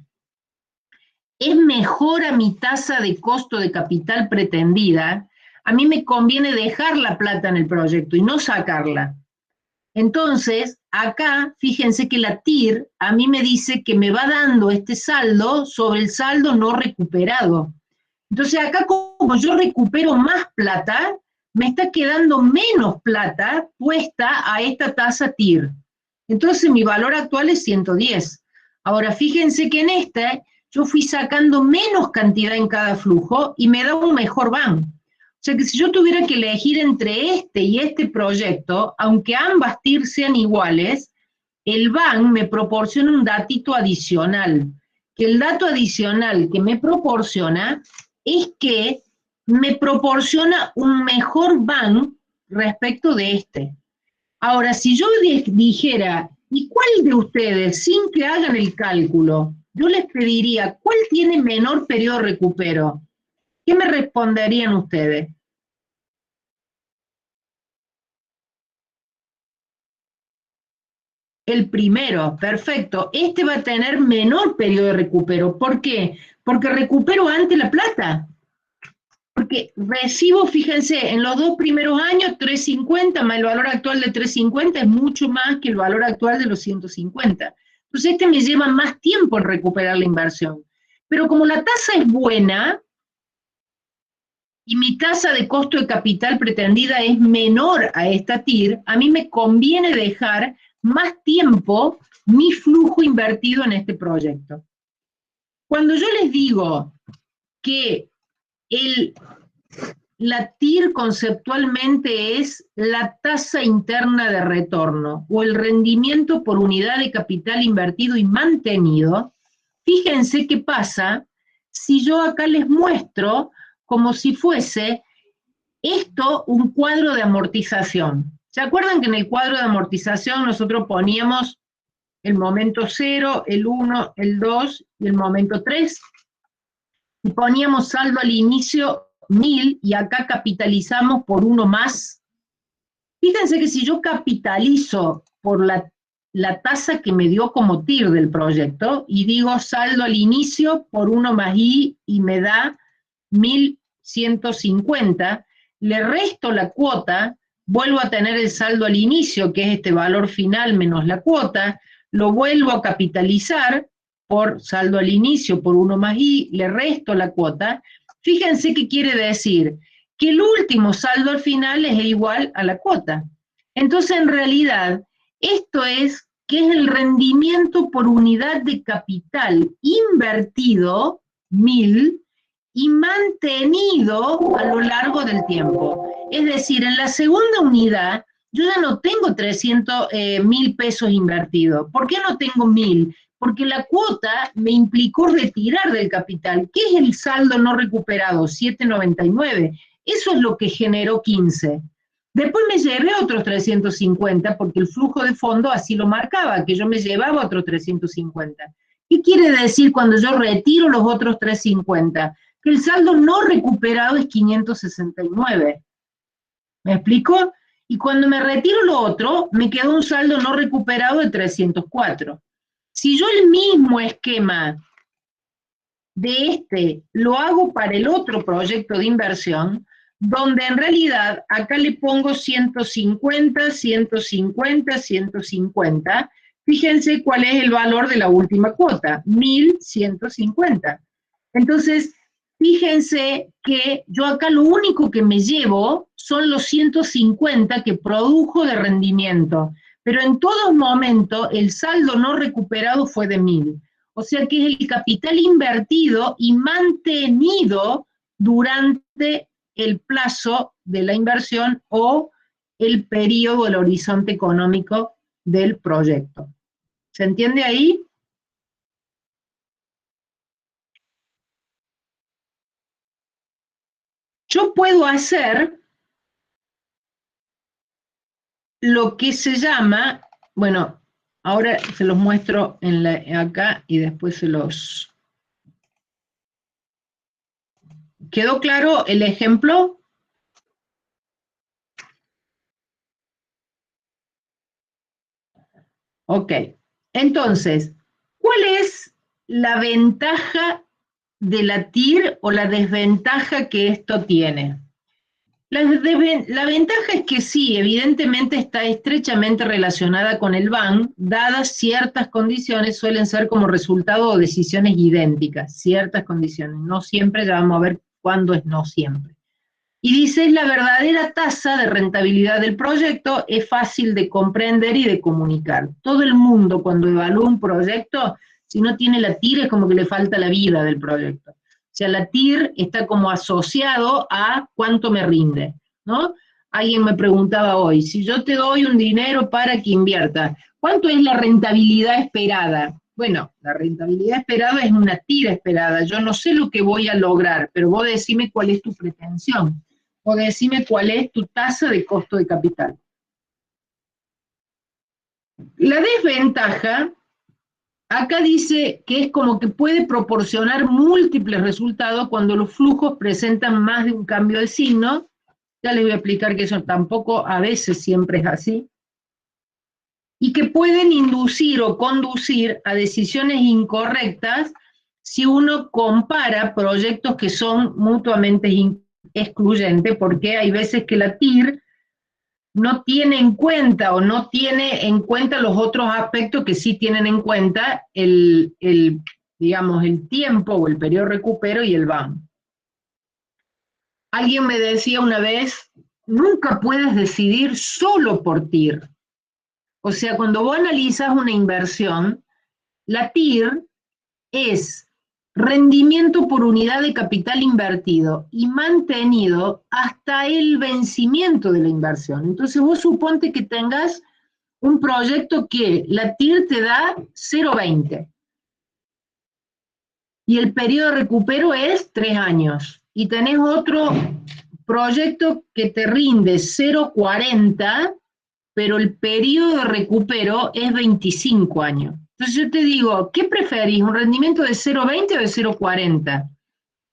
es mejor a mi tasa de costo de capital pretendida, a mí me conviene dejar la plata en el proyecto y no sacarla. Entonces, acá, fíjense que la TIR a mí me dice que me va dando este saldo sobre el saldo no recuperado. Entonces, acá como yo recupero más plata, me está quedando menos plata puesta a esta tasa TIR. Entonces, mi valor actual es 110. Ahora, fíjense que en este yo fui sacando menos cantidad en cada flujo y me da un mejor van. O sea que si yo tuviera que elegir entre este y este proyecto, aunque ambas TIR sean iguales, el van me proporciona un datito adicional. Que el dato adicional que me proporciona es que me proporciona un mejor van respecto de este. Ahora, si yo dijera, ¿y cuál de ustedes, sin que hagan el cálculo, yo les pediría, ¿cuál tiene menor periodo de recupero? ¿Qué me responderían ustedes? El primero, perfecto. Este va a tener menor periodo de recupero. ¿Por qué? Porque recupero antes la plata. Porque recibo, fíjense, en los 2 primeros años 350 más el valor actual de 350 es mucho más que el valor actual de los 150. Entonces este me lleva más tiempo en recuperar la inversión. Pero como la tasa es buena y mi tasa de costo de capital pretendida es menor a esta TIR, a mí me conviene dejar más tiempo mi flujo invertido en este proyecto. Cuando yo les digo que la TIR conceptualmente es la tasa interna de retorno o el rendimiento por unidad de capital invertido y mantenido, fíjense qué pasa si yo acá les muestro como si fuese esto un cuadro de amortización. ¿Se acuerdan que en el cuadro de amortización nosotros poníamos el momento 0, el 1, el 2 y el momento 3? Y poníamos saldo al inicio 1000 y acá capitalizamos por 1 más. Fíjense que si yo capitalizo por la tasa que me dio como TIR del proyecto y digo saldo al inicio por 1 más I y me da 1150, le resto la cuota, vuelvo a tener el saldo al inicio, que es este valor final menos la cuota, lo vuelvo a capitalizar por saldo al inicio por 1 más I, le resto la cuota. Fíjense qué quiere decir, que el último saldo al final es igual a la cuota. Entonces, en realidad, esto es que es el rendimiento por unidad de capital invertido, 1000, y mantenido a lo largo del tiempo. Es decir, en la segunda unidad, yo ya no tengo 300.000 pesos invertidos. ¿Por qué no tengo 1000? Porque la cuota me implicó retirar del capital. ¿Qué es el saldo no recuperado? 799. Eso es lo que generó 15. Después me llevé otros 350, porque el flujo de fondo así lo marcaba, que yo me llevaba otros 350. ¿Qué quiere decir cuando yo retiro los otros 350? Que el saldo no recuperado es 569. ¿Me explico? Y cuando me retiro lo otro, me quedó un saldo no recuperado de 304. Si yo el mismo esquema de este lo hago para el otro proyecto de inversión, donde en realidad acá le pongo 150, 150, 150, fíjense cuál es el valor de la última cuota, 1150. Entonces, fíjense que yo acá lo único que me llevo son los 150 que produjo de rendimiento, pero en todo momento el saldo no recuperado fue de 1000. O sea que es el capital invertido y mantenido durante el plazo de la inversión o el periodo, el horizonte económico del proyecto. ¿Se entiende ahí? Yo puedo hacer lo que se llama, bueno, Ahora se los muestro acá y después se los... ¿Quedó claro el ejemplo? Ok, entonces, ¿cuál es la ventaja de la TIR o la desventaja que esto tiene? La ventaja es que sí, evidentemente está estrechamente relacionada con el BAN, dadas ciertas condiciones, suelen ser como resultado de decisiones idénticas, ciertas condiciones, no siempre, ya vamos a ver cuándo es no siempre. Y dice, la verdadera tasa de rentabilidad del proyecto es fácil de comprender y de comunicar. Todo el mundo cuando evalúa un proyecto, si no tiene la TIR es como que le falta la vida del proyecto. O sea, la TIR está como asociado a cuánto me rinde, ¿no? Alguien me preguntaba hoy, si yo te doy un dinero para que inviertas, ¿cuánto es la rentabilidad esperada? Bueno, la rentabilidad esperada es una TIR esperada, yo no sé lo que voy a lograr, pero vos decime cuál es tu pretensión, o decime cuál es tu tasa de costo de capital. La desventaja, acá dice que es como que puede proporcionar múltiples resultados cuando los flujos presentan más de un cambio de signo. Ya les voy a explicar que eso tampoco a veces siempre es así. Y que pueden inducir o conducir a decisiones incorrectas si uno compara proyectos que son mutuamente excluyentes, porque hay veces que la TIR no tiene en cuenta o no tiene en cuenta los otros aspectos que sí tienen en cuenta digamos, el tiempo o el periodo de recupero y el BAM. Alguien me decía una vez, nunca puedes decidir solo por TIR. O sea, cuando vos analizas una inversión, la TIR es rendimiento por unidad de capital invertido y mantenido hasta el vencimiento de la inversión. Entonces vos suponte que tengas un proyecto que la TIR te da 0,20 y el periodo de recupero es 3 años y tenés otro proyecto que te rinde 0,40, pero el periodo de recupero es 25 años. Entonces yo te digo, ¿qué preferís? ¿Un rendimiento de 0,20 o de 0,40?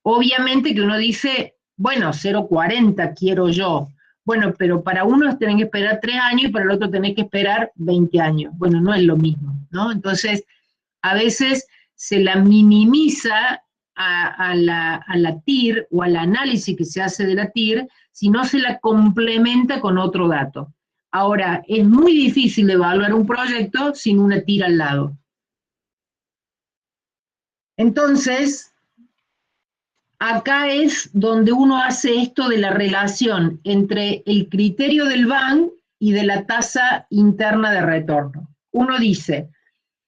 Obviamente que uno dice, bueno, 0,40 quiero yo. Bueno, pero para uno tenés que esperar 3 años y para el otro tenés que esperar 20 años. Bueno, no es lo mismo, ¿no? Entonces, a veces se la minimiza a la TIR o al análisis que se hace de la TIR si no se la complementa con otro dato. Ahora, es muy difícil evaluar un proyecto sin una TIR al lado. Entonces, acá es donde uno hace esto de la relación entre el criterio del BAN y de la tasa interna de retorno. Uno dice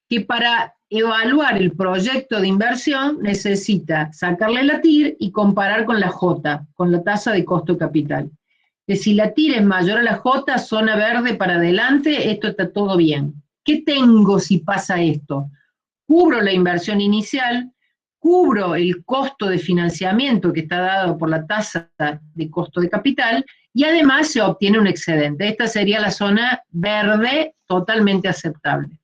que para evaluar el proyecto de inversión necesita sacarle la TIR y comparar con la J, con la tasa de costo de capital. Que si la TIR es mayor a la J, zona verde para adelante, esto está todo bien. ¿Qué tengo si pasa esto? Cubro la inversión inicial, cubro el costo de financiamiento que está dado por la tasa de costo de capital y además se obtiene un excedente. Esta sería la zona verde totalmente aceptable.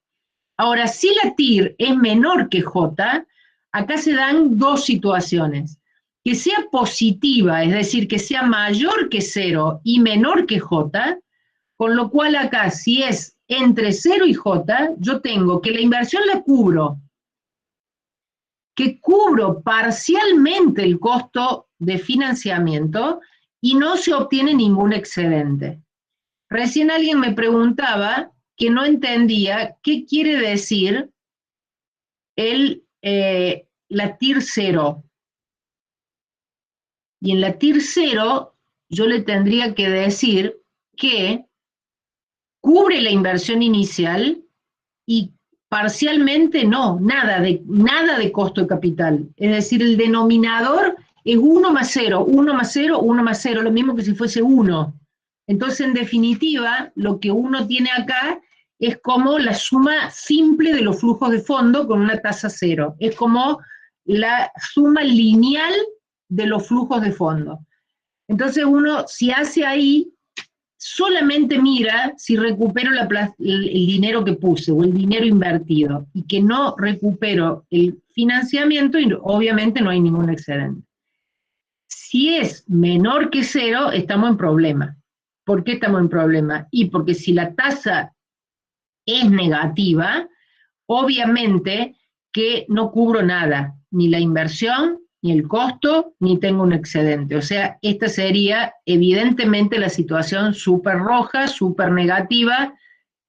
Ahora, si la TIR es menor que J, acá se dan dos situaciones. Que sea positiva, es decir, que sea mayor que 0 y menor que J, con lo cual acá, si es entre 0 y J, yo tengo que la inversión la cubro, que cubro parcialmente el costo de financiamiento y no se obtiene ningún excedente. Recién alguien me preguntaba que no entendía qué quiere decir la TIR 0. Y en la TIR 0 yo le tendría que decir que cubre la inversión inicial y parcialmente no, nada de costo de capital. Es decir, el denominador es 1 más 0, 1 más 0, 1 más 0, lo mismo que si fuese 1. Entonces, en definitiva, lo que uno tiene acá es como la suma simple de los flujos de fondo con una tasa 0. Es como la suma lineal de los flujos de fondo. Entonces uno, si hace ahí, solamente mira si recupero el dinero que puse o el dinero invertido y que no recupero el financiamiento, y obviamente no hay ningún excedente. Si es menor que 0, estamos en problema. ¿Por qué estamos en problema? Y porque si la tasa es negativa, obviamente que no cubro nada, ni la inversión, ni el costo, ni tengo un excedente. O sea, esta sería evidentemente la situación súper roja, súper negativa.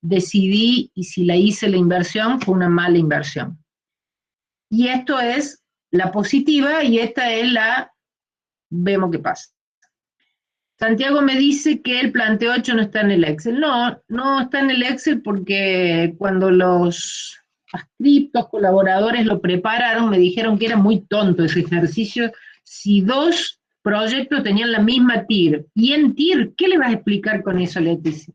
Decidí, y si la hice la inversión, fue una mala inversión. Y esto es la positiva, y esta es la, vemos qué pasa. Santiago me dice que el planteo 8 no está en el Excel. No, no está en el Excel porque cuando los adscriptos, colaboradores lo prepararon, me dijeron que era muy tonto ese ejercicio. Si 2 proyectos tenían la misma TIR, y en TIR, ¿qué le vas a explicar con eso, Leticia?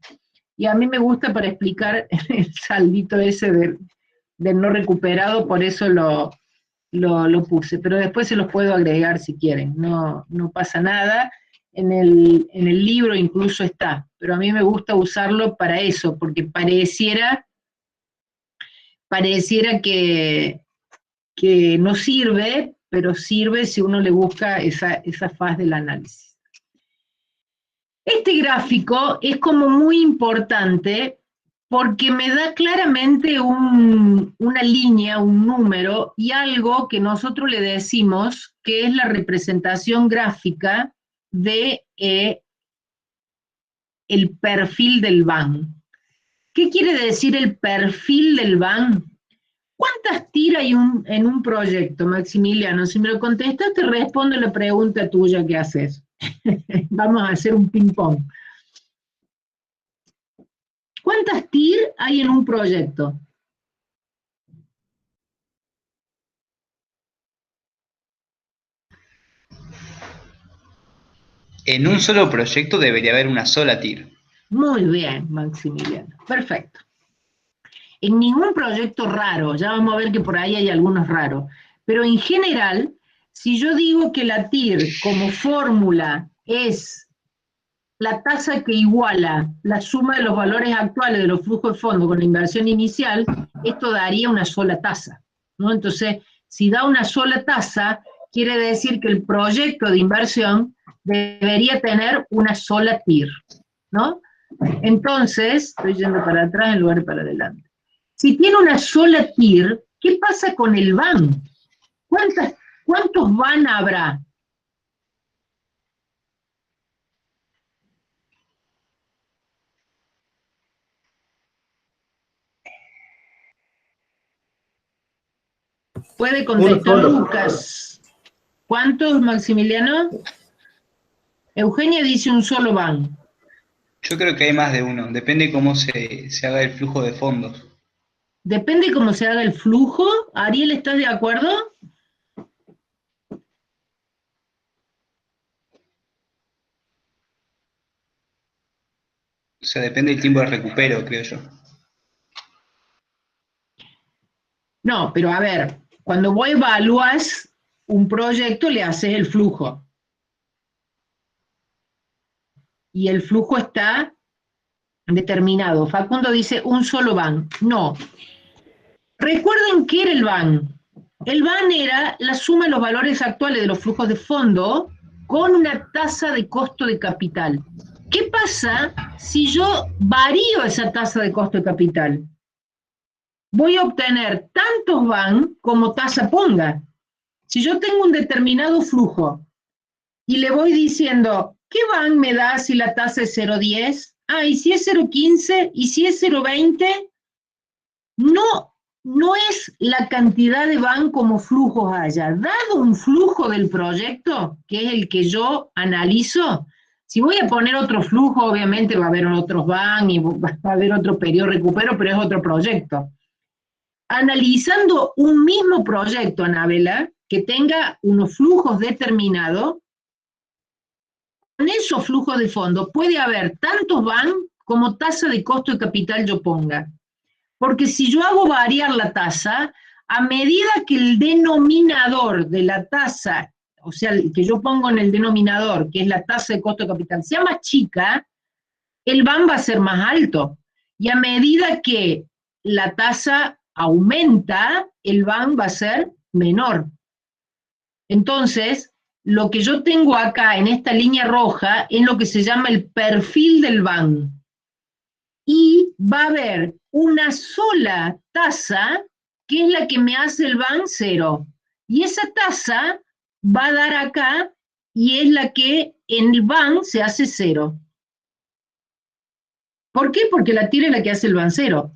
Y a mí me gusta para explicar el saldito ese del no recuperado, por eso lo puse, pero después se los puedo agregar si quieren, no pasa nada. En el libro incluso está, pero a mí me gusta usarlo para eso, porque pareciera que no sirve, pero sirve si uno le busca esa faz del análisis. Este gráfico es como muy importante porque me da claramente una línea, un número, y algo que nosotros le decimos que es la representación gráfica de el perfil del BAN. ¿Qué quiere decir el perfil del BAN? ¿Cuántas TIR hay en un proyecto, Maximiliano? Si me lo contestas, te respondo la pregunta tuya que haces. Vamos a hacer un ping-pong. ¿Cuántas TIR hay en un proyecto? En un solo proyecto debería haber una sola TIR. Muy bien, Maximiliano. Perfecto. En ningún proyecto raro, ya vamos a ver que por ahí hay algunos raros, pero en general, si yo digo que la TIR como fórmula es la tasa que iguala la suma de los valores actuales de los flujos de fondo con la inversión inicial, esto daría una sola tasa, ¿no? Entonces, si da una sola tasa, quiere decir que el proyecto de inversión debería tener una sola TIR, ¿no? Entonces, estoy yendo para atrás en lugar de para adelante. Si tiene una sola TIR, ¿qué pasa con el BAN? ¿Cuántos BAN habrá? Puede contestar Lucas. ¿Cuántos, Maximiliano? Eugenia dice un solo BAN. Yo creo que hay más de uno, depende cómo se haga el flujo de fondos. Depende cómo se haga el flujo. Ariel, ¿estás de acuerdo? O sea, depende del tiempo de recupero, creo yo. No, pero a ver, cuando vos evalúas un proyecto, le haces el flujo. Y el flujo está determinado. Facundo dice un solo BAN. No. Recuerden qué era el BAN. El BAN era la suma de los valores actuales de los flujos de fondo con una tasa de costo de capital. ¿Qué pasa si yo varío esa tasa de costo de capital? Voy a obtener tantos BAN como tasa ponga. Si yo tengo un determinado flujo y le voy diciendo, ¿qué BAN me da si la tasa es 0,10? Ah, ¿y si es 0,15? ¿Y si es 0,20? No es la cantidad de BAN como flujos haya. Dado un flujo del proyecto, que es el que yo analizo, si voy a poner otro flujo, obviamente va a haber otros BAN y va a haber otro periodo de recupero, pero es otro proyecto. Analizando un mismo proyecto, Anabela, que tenga unos flujos determinados, con esos flujos de fondo puede haber tantos BAN como tasa de costo de capital yo ponga. Porque si yo hago variar la tasa, a medida que el denominador de la tasa, o sea, el que yo pongo en el denominador, que es la tasa de costo de capital, sea más chica, el BAN va a ser más alto. Y a medida que la tasa aumenta, el BAN va a ser menor. Entonces, lo que yo tengo acá en esta línea roja es lo que se llama el perfil del BAN. Y va a haber una sola tasa que es la que me hace el BAN 0. Y esa tasa va a dar acá y es la que en el BAN se hace 0. ¿Por qué? Porque la TIR es la que hace el BAN 0.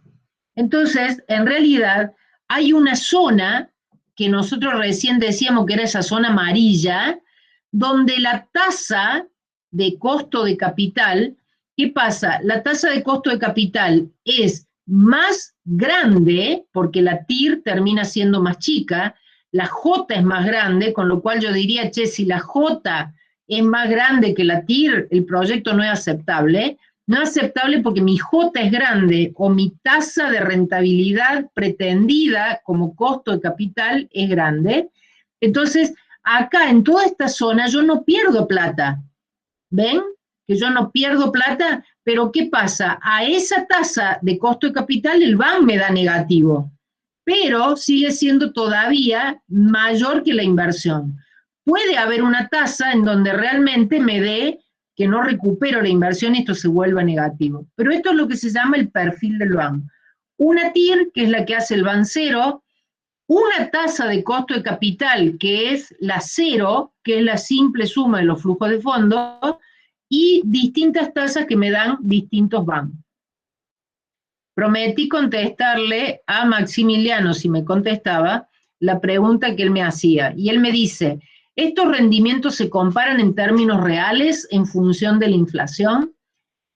Entonces, en realidad, hay una zona que nosotros recién decíamos que era esa zona amarilla, donde la tasa de costo de capital, ¿qué pasa? La tasa de costo de capital es más grande, porque la TIR termina siendo más chica, la J es más grande, con lo cual yo diría, che, si la J es más grande que la TIR, el proyecto no es aceptable. No es aceptable porque mi J es grande o mi tasa de rentabilidad pretendida como costo de capital es grande. Entonces, acá en toda esta zona yo no pierdo plata. ¿Ven? Que yo no pierdo plata, pero ¿qué pasa? A esa tasa de costo de capital el BAN me da negativo, pero sigue siendo todavía mayor que la inversión. Puede haber una tasa en donde realmente me dé que no recupero la inversión y esto se vuelva negativo. Pero esto es lo que se llama el perfil del BAN. Una TIR, que es la que hace el BAN 0, una tasa de costo de capital, que es la 0, que es la simple suma de los flujos de fondo, y distintas tasas que me dan distintos BAN. Prometí contestarle a Maximiliano, si me contestaba, la pregunta que él me hacía. Y él me dice, ¿estos rendimientos se comparan en términos reales en función de la inflación?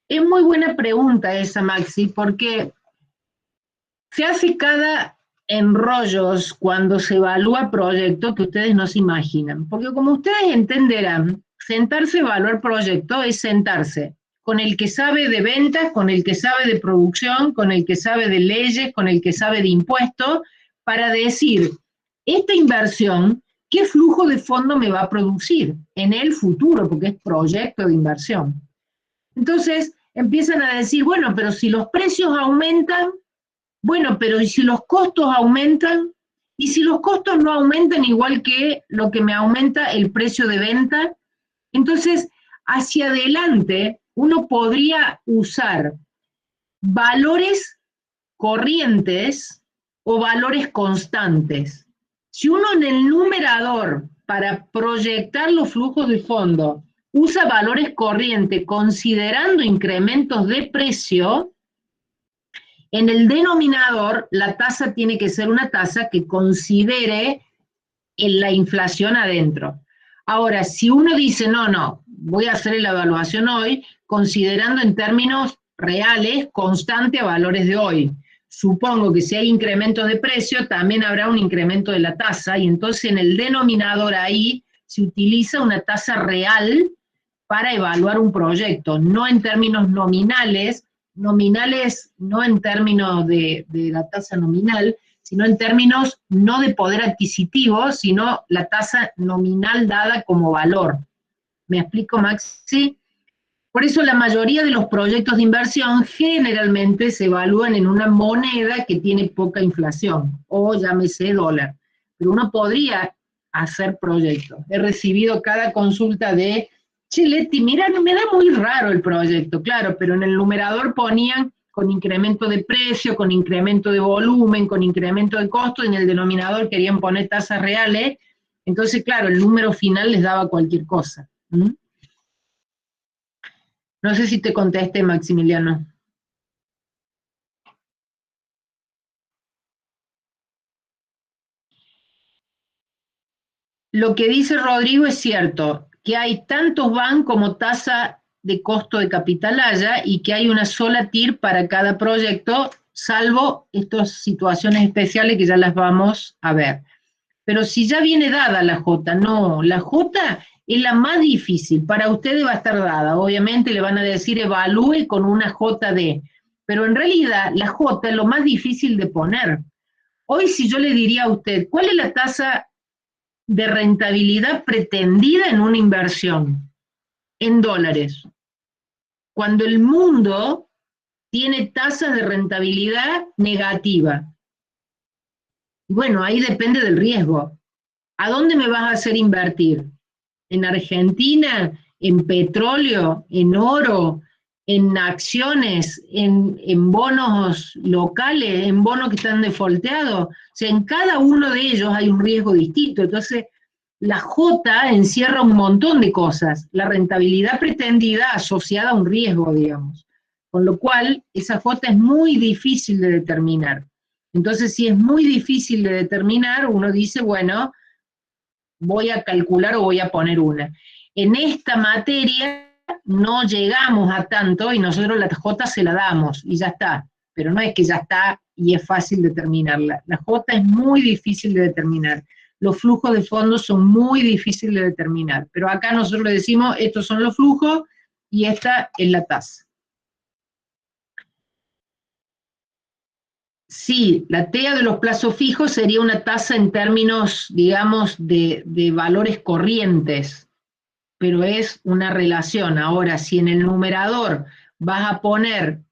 Es muy buena pregunta esa, Maxi, porque se hace cada enrollos cuando se evalúa proyecto que ustedes no se imaginan. Porque como ustedes entenderán, sentarse a evaluar proyecto es sentarse con el que sabe de ventas, con el que sabe de producción, con el que sabe de leyes, con el que sabe de impuestos, para decir, esta inversión, ¿qué flujo de fondo me va a producir en el futuro? Porque es proyecto de inversión. Entonces, empiezan a decir, bueno, pero si los precios aumentan, bueno, pero ¿y si los costos aumentan? ¿Y si los costos no aumentan igual que lo que me aumenta el precio de venta? Entonces, hacia adelante, uno podría usar valores corrientes o valores constantes. Si uno en el numerador, para proyectar los flujos de fondo, usa valores corrientes considerando incrementos de precio, en el denominador la tasa tiene que ser una tasa que considere la inflación adentro. Ahora, si uno dice, no, voy a hacer la evaluación hoy, considerando en términos reales, constante a valores de hoy. Supongo que si hay incrementos de precio, también habrá un incremento de la tasa, y entonces en el denominador ahí se utiliza una tasa real para evaluar un proyecto, no en términos nominales no en términos de la tasa nominal, sino en términos no de poder adquisitivo, sino la tasa nominal dada como valor. ¿Me explico, Maxi? Por eso la mayoría de los proyectos de inversión generalmente se evalúan en una moneda que tiene poca inflación, o llámese dólar. Pero uno podría hacer proyectos. He recibido cada consulta de, che, Leti, mira, me da muy raro el proyecto, claro, pero en el numerador ponían con incremento de precio, con incremento de volumen, con incremento de costo, y en el denominador querían poner tasas reales, entonces, claro, el número final les daba cualquier cosa. No sé si te contesté, Maximiliano. Lo que dice Rodrigo es cierto, que hay tantos BAN como tasa de costo de capital haya, y que hay una sola TIR para cada proyecto, salvo estas situaciones especiales que ya las vamos a ver. Pero si ya viene dada la J, no, la J es la más difícil, para ustedes va a estar dada, obviamente le van a decir evalúe con una JD, pero en realidad la J es lo más difícil de poner. Hoy si yo le diría a usted, ¿cuál es la tasa de rentabilidad pretendida en una inversión en dólares? cuando el mundo tiene tasas de rentabilidad negativa. Bueno, ahí depende del riesgo. ¿A dónde me vas a hacer invertir? ¿En Argentina? ¿En petróleo? ¿En oro? ¿En acciones? ¿En bonos locales? ¿En bonos que están defolteados? O sea, en cada uno de ellos hay un riesgo distinto. Entonces, la J encierra un montón de cosas. La rentabilidad pretendida asociada a un riesgo, digamos. Con lo cual, esa J es muy difícil de determinar. Entonces, si es muy difícil de determinar, uno dice, bueno, voy a calcular o voy a poner una. En esta materia no llegamos a tanto y nosotros la J se la damos y ya está. Pero no es que ya está y es fácil determinarla. La J es muy difícil de determinar. Los flujos de fondos son muy difíciles de determinar. Pero acá nosotros le decimos, estos son los flujos y esta es la tasa. Sí, la TEA de los plazos fijos sería una tasa en términos, digamos, de valores corrientes, pero es una relación. Ahora, si en el numerador vas a poner,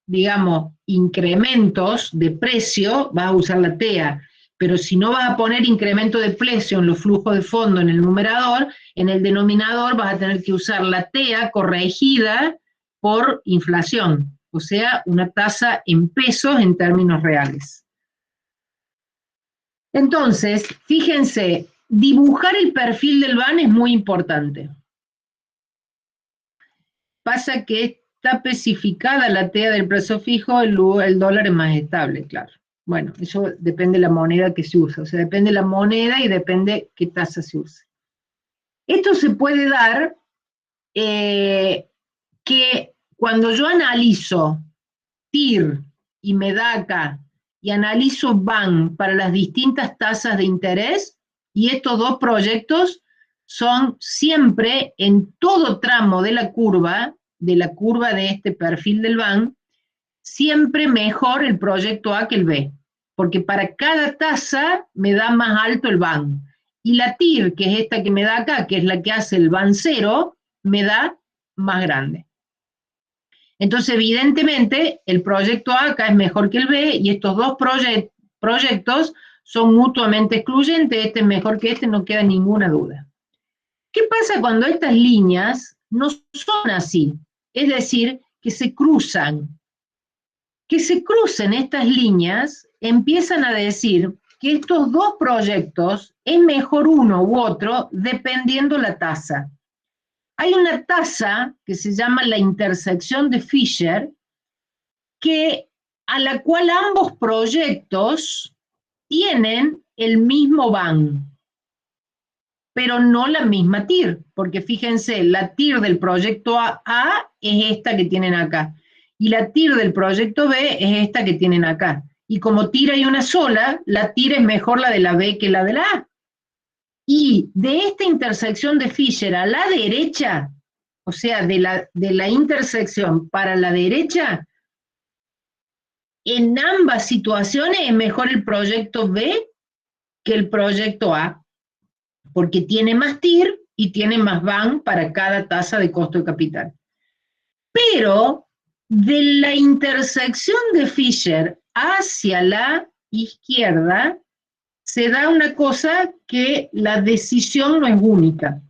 digamos, incrementos de precio, vas a usar la TEA, pero si no vas a poner incremento de precio en los flujos de fondo en el numerador, en el denominador vas a tener que usar la TEA corregida por inflación. O sea, una tasa en pesos en términos reales. Entonces, fíjense, dibujar el perfil del BAN es muy importante. Pasa que está especificada la TEA del plazo fijo, el dólar es más estable, claro. Bueno, eso depende de la moneda que se usa, o sea, depende de la moneda y depende qué tasa se use. Esto se puede dar que cuando yo analizo TIR y MEDACA y analizo BAN para las distintas tasas de interés, y estos dos proyectos son siempre en todo tramo de la curva de este perfil del BAN, siempre mejor el proyecto A que el B, porque para cada tasa me da más alto el BAN, y la TIR, que es esta que me da acá, que es la que hace el BAN 0, me da más grande. Entonces, evidentemente, el proyecto A acá es mejor que el B, y estos dos proyectos son mutuamente excluyentes, este es mejor que este, no queda ninguna duda. ¿Qué pasa cuando estas líneas no son así? Es decir, que se cruzan. Que se crucen estas líneas, empiezan a decir que estos dos proyectos es mejor uno u otro dependiendo la tasa. Hay una tasa que se llama la intersección de Fisher, a la cual ambos proyectos tienen el mismo BAN, pero no la misma TIR, porque fíjense, la TIR del proyecto A es esta que tienen acá, y la TIR del proyecto B es esta que tienen acá. Y como TIR hay una sola, la TIR es mejor la de la B que la de la A. Y de esta intersección de Fisher a la derecha, o sea, de la intersección para la derecha, en ambas situaciones es mejor el proyecto B que el proyecto A, porque tiene más TIR y tiene más BAN para cada tasa de costo de capital. Pero de la intersección de Fisher hacia la izquierda, se da una cosa que la decisión no es única.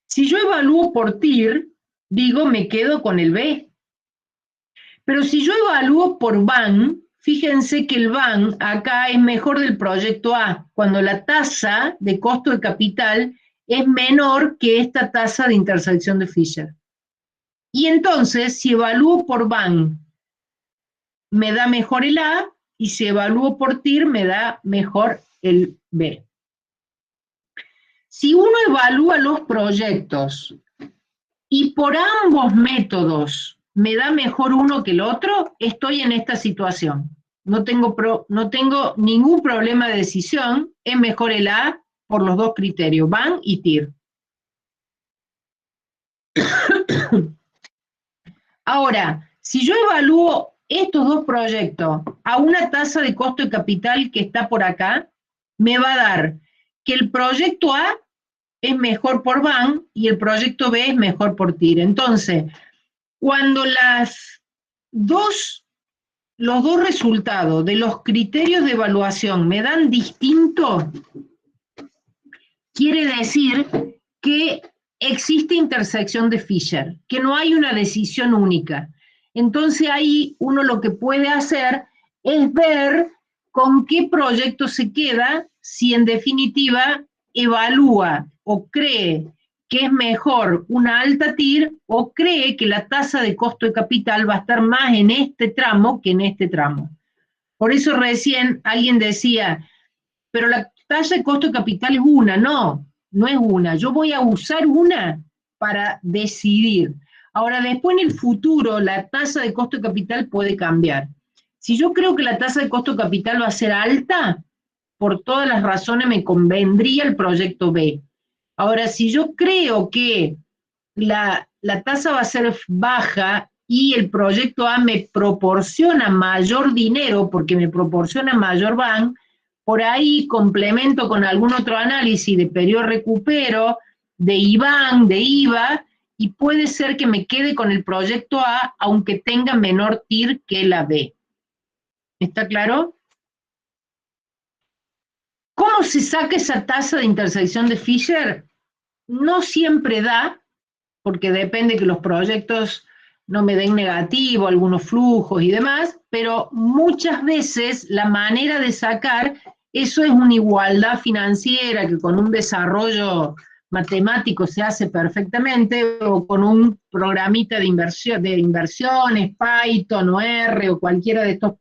Si yo evalúo por TIR, digo, me quedo con el B. Pero si yo evalúo por BAN, fíjense que el BAN acá es mejor del proyecto A, cuando la tasa de costo de capital es menor que esta tasa de intersección de Fisher. Y entonces, si evalúo por BAN, me da mejor el A, y si evalúo por TIR, me da mejor el B. Si uno evalúa los proyectos y por ambos métodos me da mejor uno que el otro, estoy en esta situación. No tengo ningún problema de decisión, es mejor el A por los dos criterios, BAN y TIR. Ahora, si yo evalúo estos dos proyectos a una tasa de costo de capital que está por acá, me va a dar que el proyecto A es mejor por BAN y el proyecto B es mejor por TIR. Entonces, cuando los dos resultados de los criterios de evaluación me dan distinto, quiere decir que existe intersección de Fisher, que no hay una decisión única. Entonces ahí uno lo que puede hacer es ver con qué proyecto se queda, si en definitiva evalúa o cree que es mejor una alta TIR o cree que la tasa de costo de capital va a estar más en este tramo que en este tramo. Por eso recién alguien decía, pero la tasa de costo de capital es una. No, no es una. Yo voy a usar una para decidir. Ahora, después en el futuro, la tasa de costo de capital puede cambiar. Si yo creo que la tasa de costo de capital va a ser alta, por todas las razones me convendría el proyecto B. Ahora, si yo creo que la tasa va a ser baja y el proyecto A me proporciona mayor dinero porque me proporciona mayor BAN, por ahí complemento con algún otro análisis de periodo recupero, de IBAN, de IVA, y puede ser que me quede con el proyecto A, aunque tenga menor TIR que la B. ¿Está claro? ¿Cómo se saca esa tasa de intersección de Fisher? No siempre da, porque depende que los proyectos no me den negativo, algunos flujos y demás, pero muchas veces la manera de sacar eso es una igualdad financiera que con un desarrollo matemático se hace perfectamente, o con un programita de inversiones, Python o R, o cualquiera de estos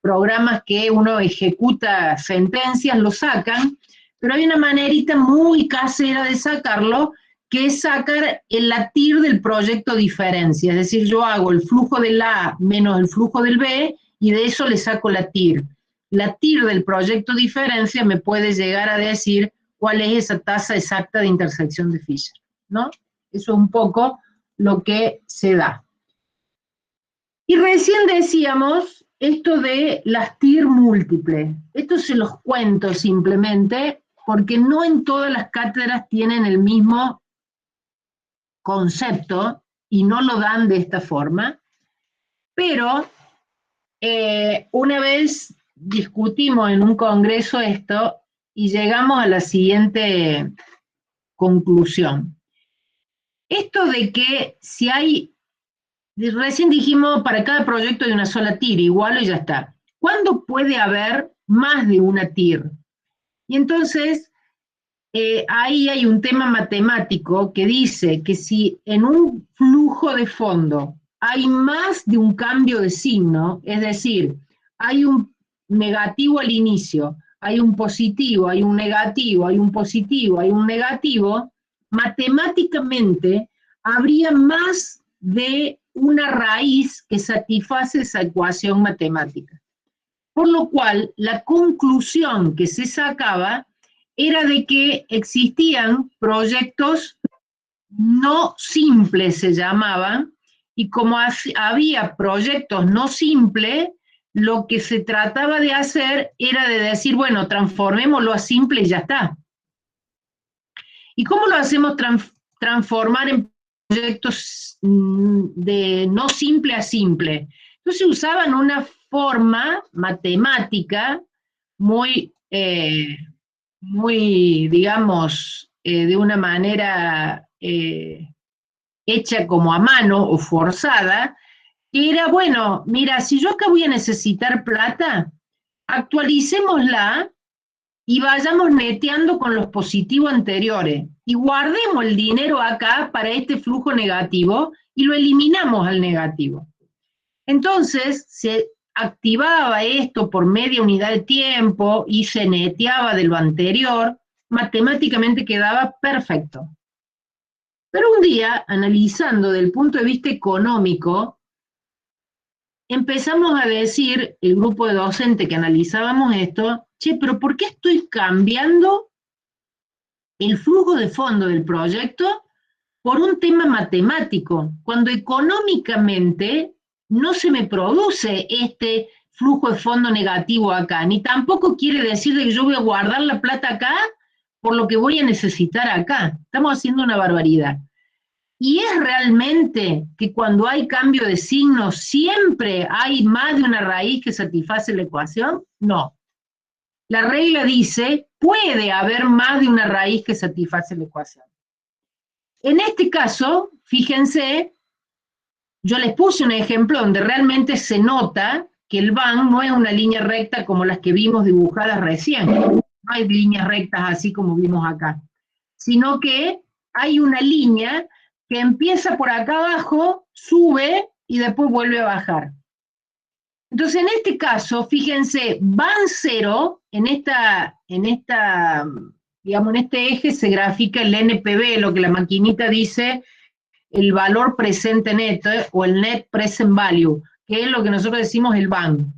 programas que uno ejecuta sentencias, lo sacan, pero hay una manerita muy casera de sacarlo, que es sacar la TIR del proyecto diferencia, es decir, yo hago el flujo del A menos el flujo del B, y de eso le saco la TIR. La TIR del proyecto diferencia me puede llegar a decir cuál es esa tasa exacta de intersección de Fisher, ¿no? Eso es un poco lo que se da. Y recién decíamos esto de las TIR múltiples. Esto se los cuento simplemente porque no en todas las cátedras tienen el mismo concepto y no lo dan de esta forma, pero una vez discutimos en un congreso esto y llegamos a la siguiente conclusión. Esto de que si hay, recién dijimos para cada proyecto hay una sola TIR, igual y ya está. ¿Cuándo puede haber más de una TIR? Y entonces ahí hay un tema matemático que dice que si en un flujo de fondo hay más de un cambio de signo, es decir, hay un negativo al inicio, hay un positivo, hay un negativo, hay un positivo, hay un negativo, matemáticamente habría más de una raíz que satisface esa ecuación matemática. Por lo cual, la conclusión que se sacaba era de que existían proyectos no simples, se llamaban, y como había proyectos no simples, lo que se trataba de hacer era de decir, bueno, transformémoslo a simple y ya está. ¿Y cómo lo hacemos transformar en proyectos de no simple a simple? Entonces usaban una forma matemática muy, digamos, de una manera hecha como a mano o forzada, que era, bueno, mira, si yo acá voy a necesitar plata, actualicémosla y vayamos neteando con los positivos anteriores, y guardemos el dinero acá para este flujo negativo, y lo eliminamos al negativo. Entonces, se activaba esto por media unidad de tiempo, y se neteaba de lo anterior, matemáticamente quedaba perfecto. Pero un día, analizando desde el punto de vista económico, empezamos a decir, el grupo de docentes que analizábamos esto, che, pero ¿por qué estoy cambiando el flujo de fondo del proyecto por un tema matemático, cuando económicamente no se me produce este flujo de fondo negativo acá, ni tampoco quiere decir que yo voy a guardar la plata acá por lo que voy a necesitar acá. Estamos haciendo una barbaridad. ¿Y es realmente que cuando hay cambio de signo siempre hay más de una raíz que satisface la ecuación? No. La regla dice, puede haber más de una raíz que satisface la ecuación. En este caso, fíjense, yo les puse un ejemplo donde realmente se nota que el van no es una línea recta como las que vimos dibujadas recién. No hay líneas rectas así como vimos acá. Sino que hay una línea que empieza por acá abajo, sube y después vuelve a bajar. Entonces, en este caso, fíjense, van 0, digamos, en este eje se grafica el NPV, lo que la maquinita dice, el valor presente neto, o el net present value, que es lo que nosotros decimos el van.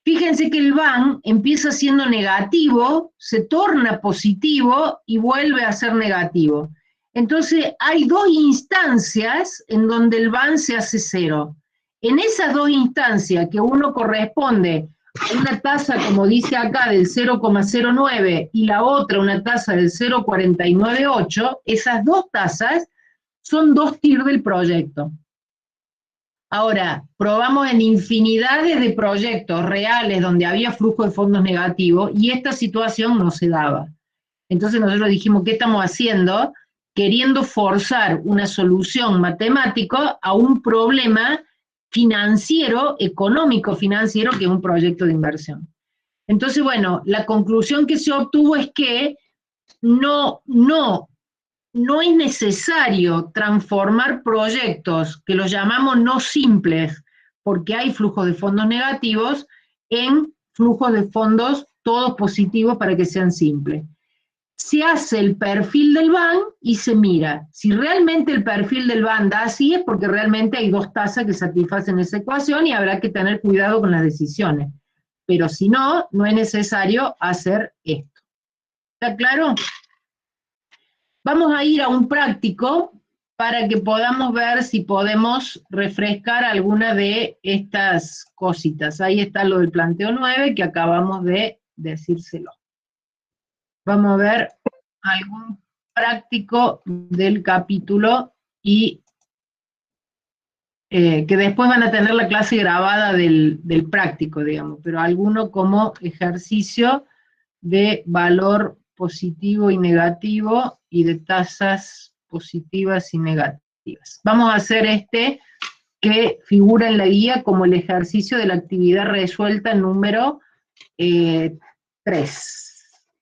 Fíjense que el van empieza siendo negativo, se torna positivo y vuelve a ser negativo. Entonces, hay dos instancias en donde el van se hace 0. En esas dos instancias, que uno corresponde a una tasa, como dice acá, del 0,09 y la otra una tasa del 0,498, esas dos tasas son dos TIR del proyecto. Ahora, probamos en infinidades de proyectos reales donde había flujo de fondos negativos y esta situación no se daba. Entonces nosotros dijimos, ¿qué estamos haciendo? Queriendo forzar una solución matemática a un problema financiero, económico financiero, que es un proyecto de inversión. Entonces, bueno, la conclusión que se obtuvo es que no es necesario transformar proyectos, que los llamamos no simples, porque hay flujos de fondos negativos, en flujos de fondos todos positivos para que sean simples. Se hace el perfil del BAN y se mira. Si realmente el perfil del BAN da así, es porque realmente hay dos tasas que satisfacen esa ecuación y habrá que tener cuidado con las decisiones. Pero si no, no es necesario hacer esto. ¿Está claro? Vamos a ir a un práctico para que podamos ver si podemos refrescar alguna de estas cositas. Ahí está lo del planteo 9 que acabamos de decírselo. Vamos a ver algún práctico del capítulo y que después van a tener la clase grabada del práctico, digamos, pero alguno como ejercicio de valor positivo y negativo y de tasas positivas y negativas. Vamos a hacer este que figura en la guía como el ejercicio de la actividad resuelta número 3.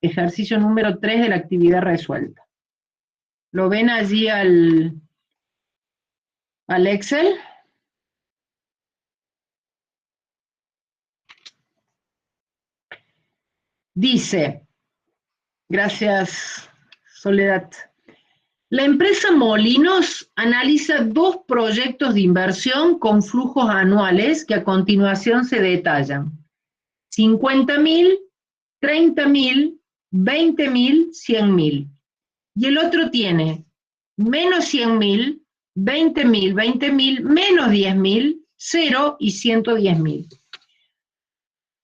Ejercicio número 3 de la actividad resuelta. ¿Lo ven allí al Excel? Dice, gracias Soledad, la empresa Molinos analiza 2 proyectos de inversión con flujos anuales que a continuación se detallan. 50.000, 30.000, 20.000, 100.000. Y el otro tiene menos 100.000, 20.000, 20.000, menos 10.000, 0 y 110.000.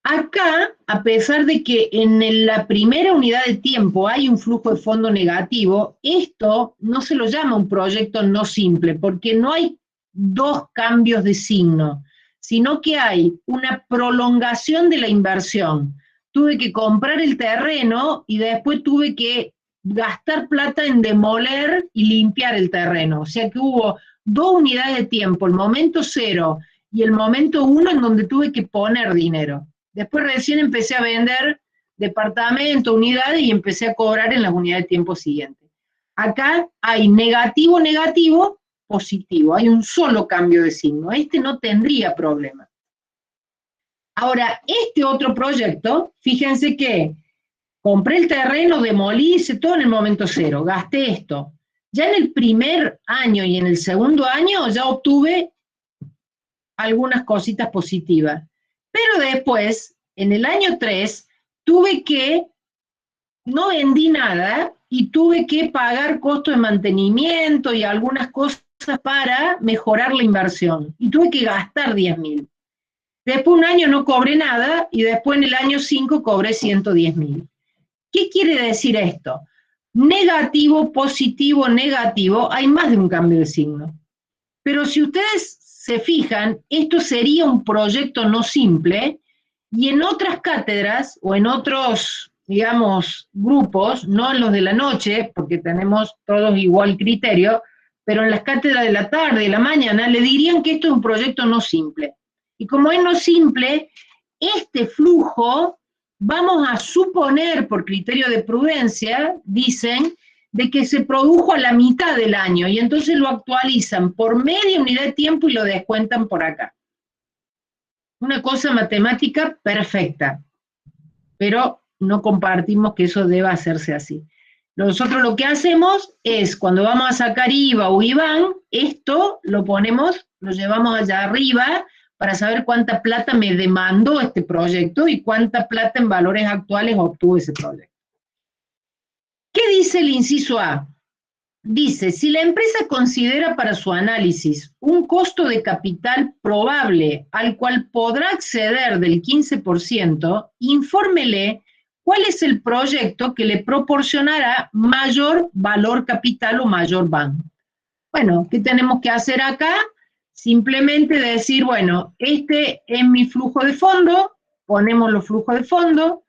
Acá, a pesar de que en la primera unidad de tiempo hay un flujo de fondo negativo, esto no se lo llama un proyecto no simple, porque no hay dos cambios de signo, sino que hay una prolongación de la inversión. Tuve que comprar el terreno y después tuve que gastar plata en demoler y limpiar el terreno. O sea que hubo 2 unidades de tiempo, el momento 0 y el momento 1 en donde tuve que poner dinero. Después recién empecé a vender departamentos, unidades y empecé a cobrar en las unidades de tiempo siguientes. Acá hay negativo, negativo, positivo. Hay un solo cambio de signo. Este no tendría problema. Ahora, este otro proyecto, fíjense que compré el terreno, demolí, hice todo en el momento 0, gasté esto. Ya en el primer año y en el segundo año ya obtuve algunas cositas positivas. Pero después, en el año 3, no vendí nada y tuve que pagar costos de mantenimiento y algunas cosas para mejorar la inversión. Y tuve que gastar 10.000. Después un año no cobré nada y después en el año 5 cobré 110.000. ¿Qué quiere decir esto? negativo, positivo, negativo, hay más de un cambio de signo. Pero si ustedes se fijan, esto sería un proyecto no simple, y en otras cátedras o en otros, digamos, grupos, no en los de la noche, porque tenemos todos igual criterio, pero en las cátedras de la tarde, de la mañana, le dirían que esto es un proyecto no simple. Y como es no simple, este flujo, vamos a suponer, por criterio de prudencia, dicen, de que se produjo a la mitad del año, y entonces lo actualizan por media unidad de tiempo y lo descuentan por acá. Una cosa matemática perfecta, pero no compartimos que eso deba hacerse así. Nosotros lo que hacemos es, cuando vamos a sacar IVA o IBAN, esto lo ponemos, lo llevamos allá arriba, para saber cuánta plata me demandó este proyecto y cuánta plata en valores actuales obtuvo ese proyecto. ¿Qué dice el inciso A? Dice, si la empresa considera para su análisis un costo de capital probable al cual podrá acceder del 15%, infórmele cuál es el proyecto que le proporcionará mayor valor capital o mayor BAN. Bueno, ¿qué tenemos que hacer acá? Simplemente decir, bueno, este es mi flujo de fondo, ponemos los flujos de fondo,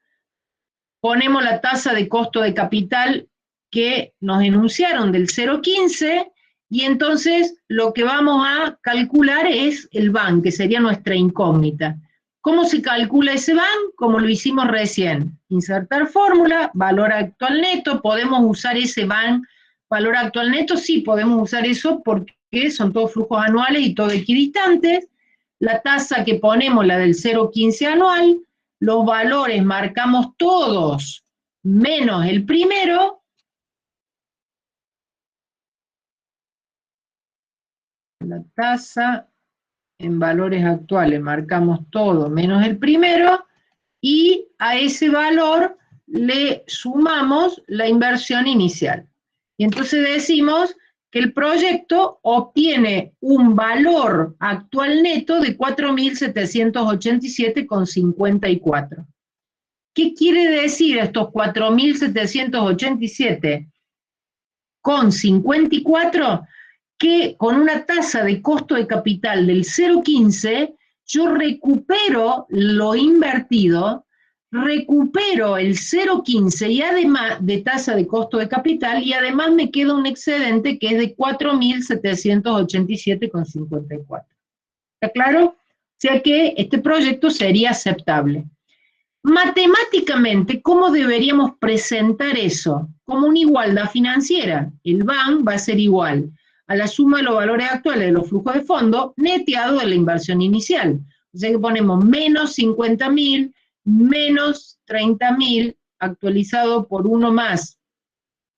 ponemos la tasa de costo de capital que nos enunciaron del 0,15, y entonces lo que vamos a calcular es el BAN, que sería nuestra incógnita. ¿Cómo se calcula ese BAN? Como lo hicimos recién. Insertar fórmula, valor actual neto, podemos usar ese BAN, valor actual neto, sí, podemos usar eso porque son todos flujos anuales y todos equidistantes. La tasa que ponemos, la del 0,15 anual, los valores marcamos todos menos el primero, la tasa en valores actuales marcamos todo menos el primero, y a ese valor le sumamos la inversión inicial. Y entonces decimos que el proyecto obtiene un valor actual neto de 4.787,54. ¿Qué quiere decir estos 4.787,54? Que con una tasa de costo de capital del 0,15, yo recupero lo invertido, recupero el 0,15 y además de tasa de costo de capital, y además me queda un excedente que es de 4.787,54. ¿Está claro? O sea que este proyecto sería aceptable. Matemáticamente, ¿cómo deberíamos presentar eso? Como una igualdad financiera. El BAN va a ser igual a la suma de los valores actuales de los flujos de fondo neteado de la inversión inicial. O sea que ponemos menos 50.000, menos 30.000, actualizado por 1 más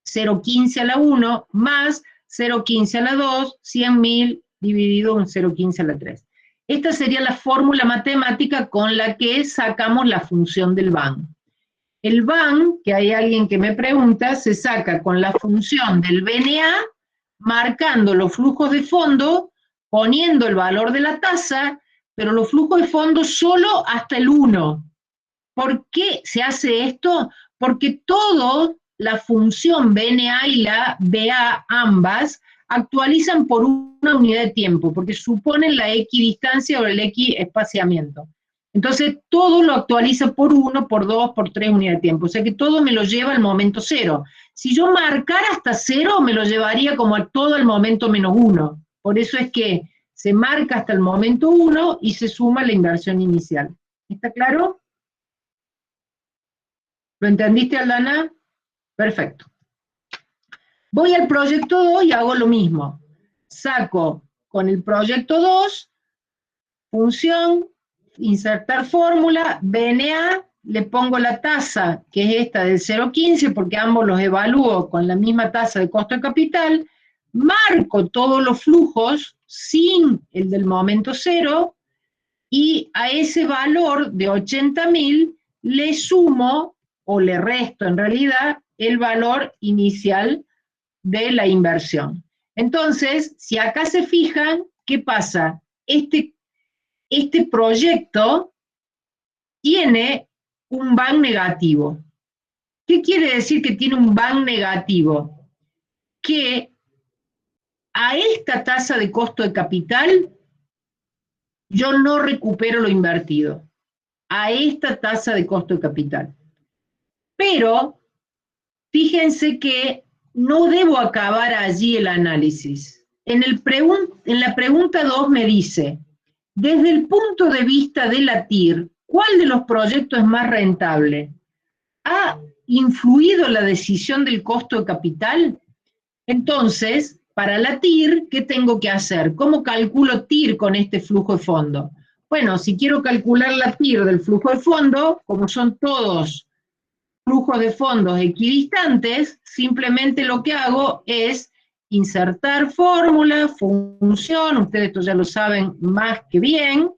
0,15 a la 1, más 0,15 a la 2, 100.000 dividido en 0,15 a la 3. Esta sería la fórmula matemática con la que sacamos la función del BAN. El BAN, que hay alguien que me pregunta, se saca con la función del BNA, marcando los flujos de fondo, poniendo el valor de la tasa, pero los flujos de fondo solo hasta el 1. ¿Por qué se hace esto? Porque todo la función BNA y la BA, ambas, actualizan por una unidad de tiempo, porque suponen la equidistancia o el equiespaciamiento. Entonces, todo lo actualiza por 1, por 2, por 3 unidades de tiempo. O sea que todo me lo lleva al momento 0. Si yo marcara hasta 0, me lo llevaría como a todo el momento menos 1. Por eso es que se marca hasta el momento 1 y se suma la inversión inicial. ¿Está claro? ¿Lo entendiste, Aldana? Perfecto. Voy al proyecto 2 y hago lo mismo. Saco con el proyecto 2, función, insertar fórmula, BNA, le pongo la tasa, que es esta del 0,15, porque ambos los evalúo con la misma tasa de costo de capital, marco todos los flujos sin el del momento 0, y a ese valor de 80.000 le sumo, o le resto en realidad, el valor inicial de la inversión. Entonces, si acá se fijan, ¿qué pasa? Este proyecto tiene un BAN negativo. ¿Qué quiere decir que tiene un BAN negativo? Que a esta tasa de costo de capital yo no recupero lo invertido, a esta tasa de costo de capital. Pero fíjense que no debo acabar allí el análisis. En la pregunta 2 me dice, desde el punto de vista de la TIR, ¿cuál de los proyectos es más rentable? ¿Ha influido la decisión del costo de capital? Entonces, para la TIR, ¿qué tengo que hacer? ¿Cómo calculo TIR con este flujo de fondo? Bueno, si quiero calcular la TIR del flujo de fondo, como son todos flujos de fondos equidistantes, simplemente lo que hago es insertar fórmula, función, ustedes esto ya lo saben más que bien.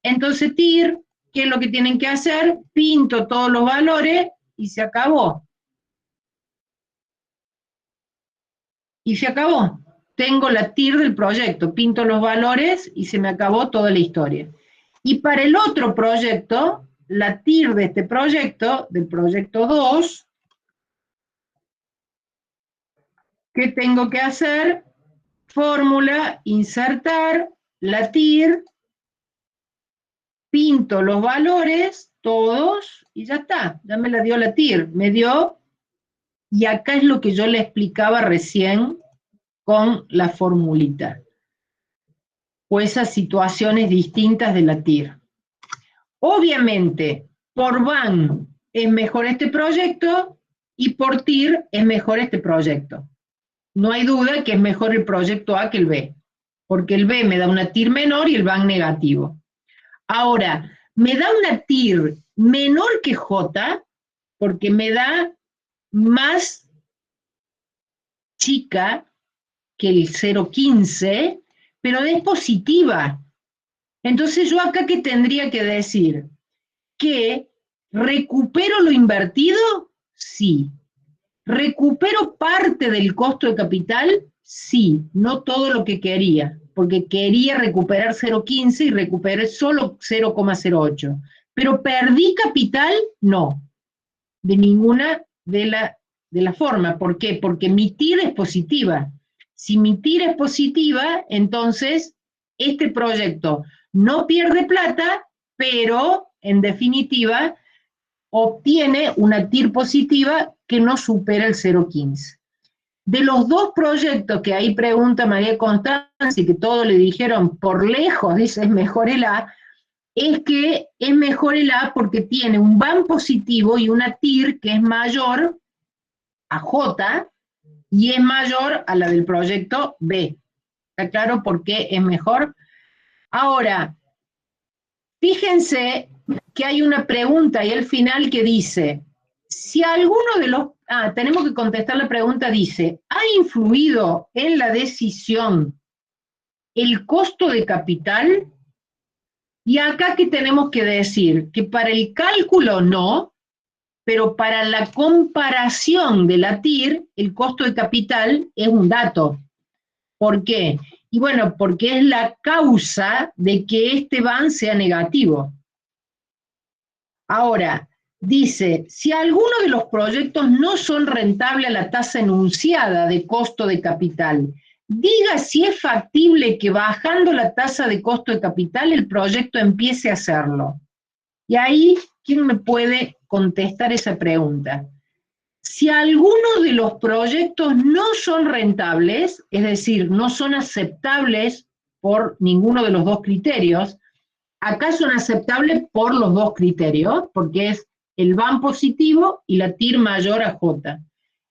Entonces TIR, ¿qué es lo que tienen que hacer? Pinto todos los valores y se acabó. Y se acabó. Tengo la TIR del proyecto, pinto los valores y se me acabó toda la historia. Y para el otro proyecto, la TIR de este proyecto, del proyecto 2, ¿qué tengo que hacer? Fórmula, insertar, la TIR, pinto los valores, todos, y ya está, ya me la dio la TIR, me dio, y acá es lo que yo le explicaba recién con la formulita, o esas situaciones distintas de la TIR. Obviamente, por BAN es mejor este proyecto, y por TIR es mejor este proyecto. No hay duda que es mejor el proyecto A que el B, porque el B me da una TIR menor y el BAN negativo. Ahora, me da una TIR menor que J, porque me da más chica que el 0,15, pero es positiva. Entonces yo acá, ¿qué tendría que decir? ¿Que recupero lo invertido? Sí. ¿Recupero parte del costo de capital? Sí, no todo lo que quería, porque quería recuperar 0,15 y recuperé solo 0,08. Pero perdí capital, no, de ninguna de la forma. ¿Por qué? Porque mi TIR es positiva. Si mi TIR es positiva, entonces este proyecto no pierde plata, pero en definitiva obtiene una TIR positiva que no supera el 0,15. De los dos proyectos que ahí pregunta María Constancia, y que todos le dijeron por lejos, dice, es mejor el A, es que es mejor el A porque tiene un BAN positivo y una TIR que es mayor a J y es mayor a la del proyecto B. ¿Está claro por qué es mejor? Ahora, fíjense que hay una pregunta ahí al final que dice, si alguno de los... tenemos que contestar la pregunta, dice, ¿ha influido en la decisión el costo de capital? Y acá, ¿qué tenemos que decir? Que para el cálculo no, pero para la comparación de la TIR, el costo de capital es un dato. ¿Por qué? Y bueno, porque es la causa de que este BAN sea negativo. Ahora, dice, si alguno de los proyectos no son rentables a la tasa enunciada de costo de capital, diga si es factible que bajando la tasa de costo de capital el proyecto empiece a hacerlo. Y ahí, ¿quién me puede contestar esa pregunta? Si alguno de los proyectos no son rentables, es decir, no son aceptables por ninguno de los dos criterios, acá son aceptables por los dos criterios, porque es el BAN positivo y la TIR mayor a J.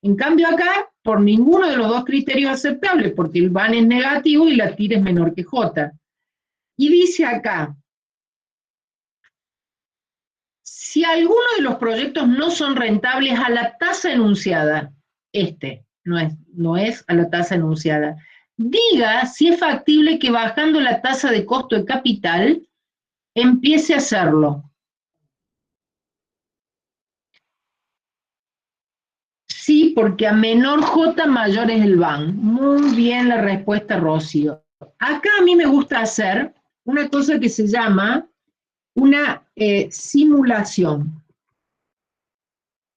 En cambio acá, por ninguno de los dos criterios aceptables, porque el BAN es negativo y la TIR es menor que J. Y dice acá, si alguno de los proyectos no son rentables a la tasa enunciada, no es a la tasa enunciada, diga si es factible que bajando la tasa de costo de capital empiece a hacerlo. Sí, porque a menor J mayor es el BAN. Muy bien la respuesta, Rocío. Acá a mí me gusta hacer una cosa que se llama una simulación.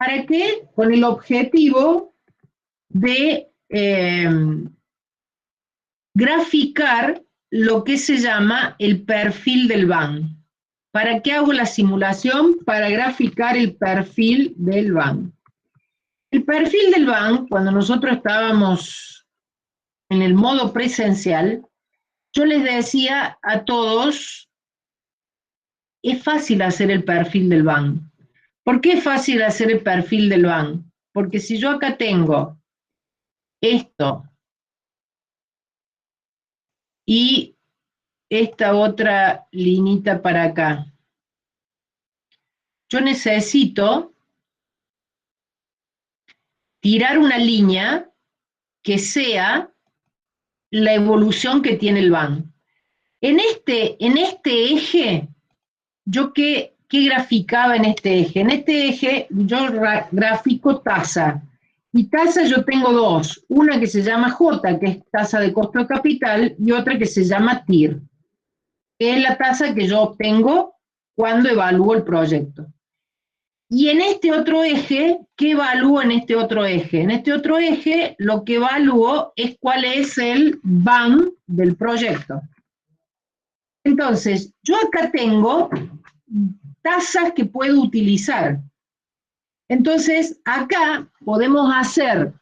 ¿Para qué? Con el objetivo de graficar lo que se llama el perfil del BAN. ¿Para qué hago la simulación? Para graficar el perfil del BAN. El perfil del BAN, cuando nosotros estábamos en el modo presencial, yo les decía a todos, es fácil hacer el perfil del BAN. ¿Por qué es fácil hacer el perfil del BAN? Porque si yo acá tengo esto y esta otra linita para acá, yo necesito tirar una línea que sea la evolución que tiene el BAN. En este eje, ¿yo qué graficaba en este eje? En este eje yo grafico tasa. Y tasa yo tengo dos. Una que se llama J, que es tasa de costo de capital, y otra que se llama TIR, que es la tasa que yo obtengo cuando evalúo el proyecto. Y en este otro eje, ¿qué evalúo en este otro eje? En este otro eje lo que evalúo es cuál es el BAN del proyecto. Entonces, yo acá tengo tasas que puedo utilizar. Entonces, acá podemos hacer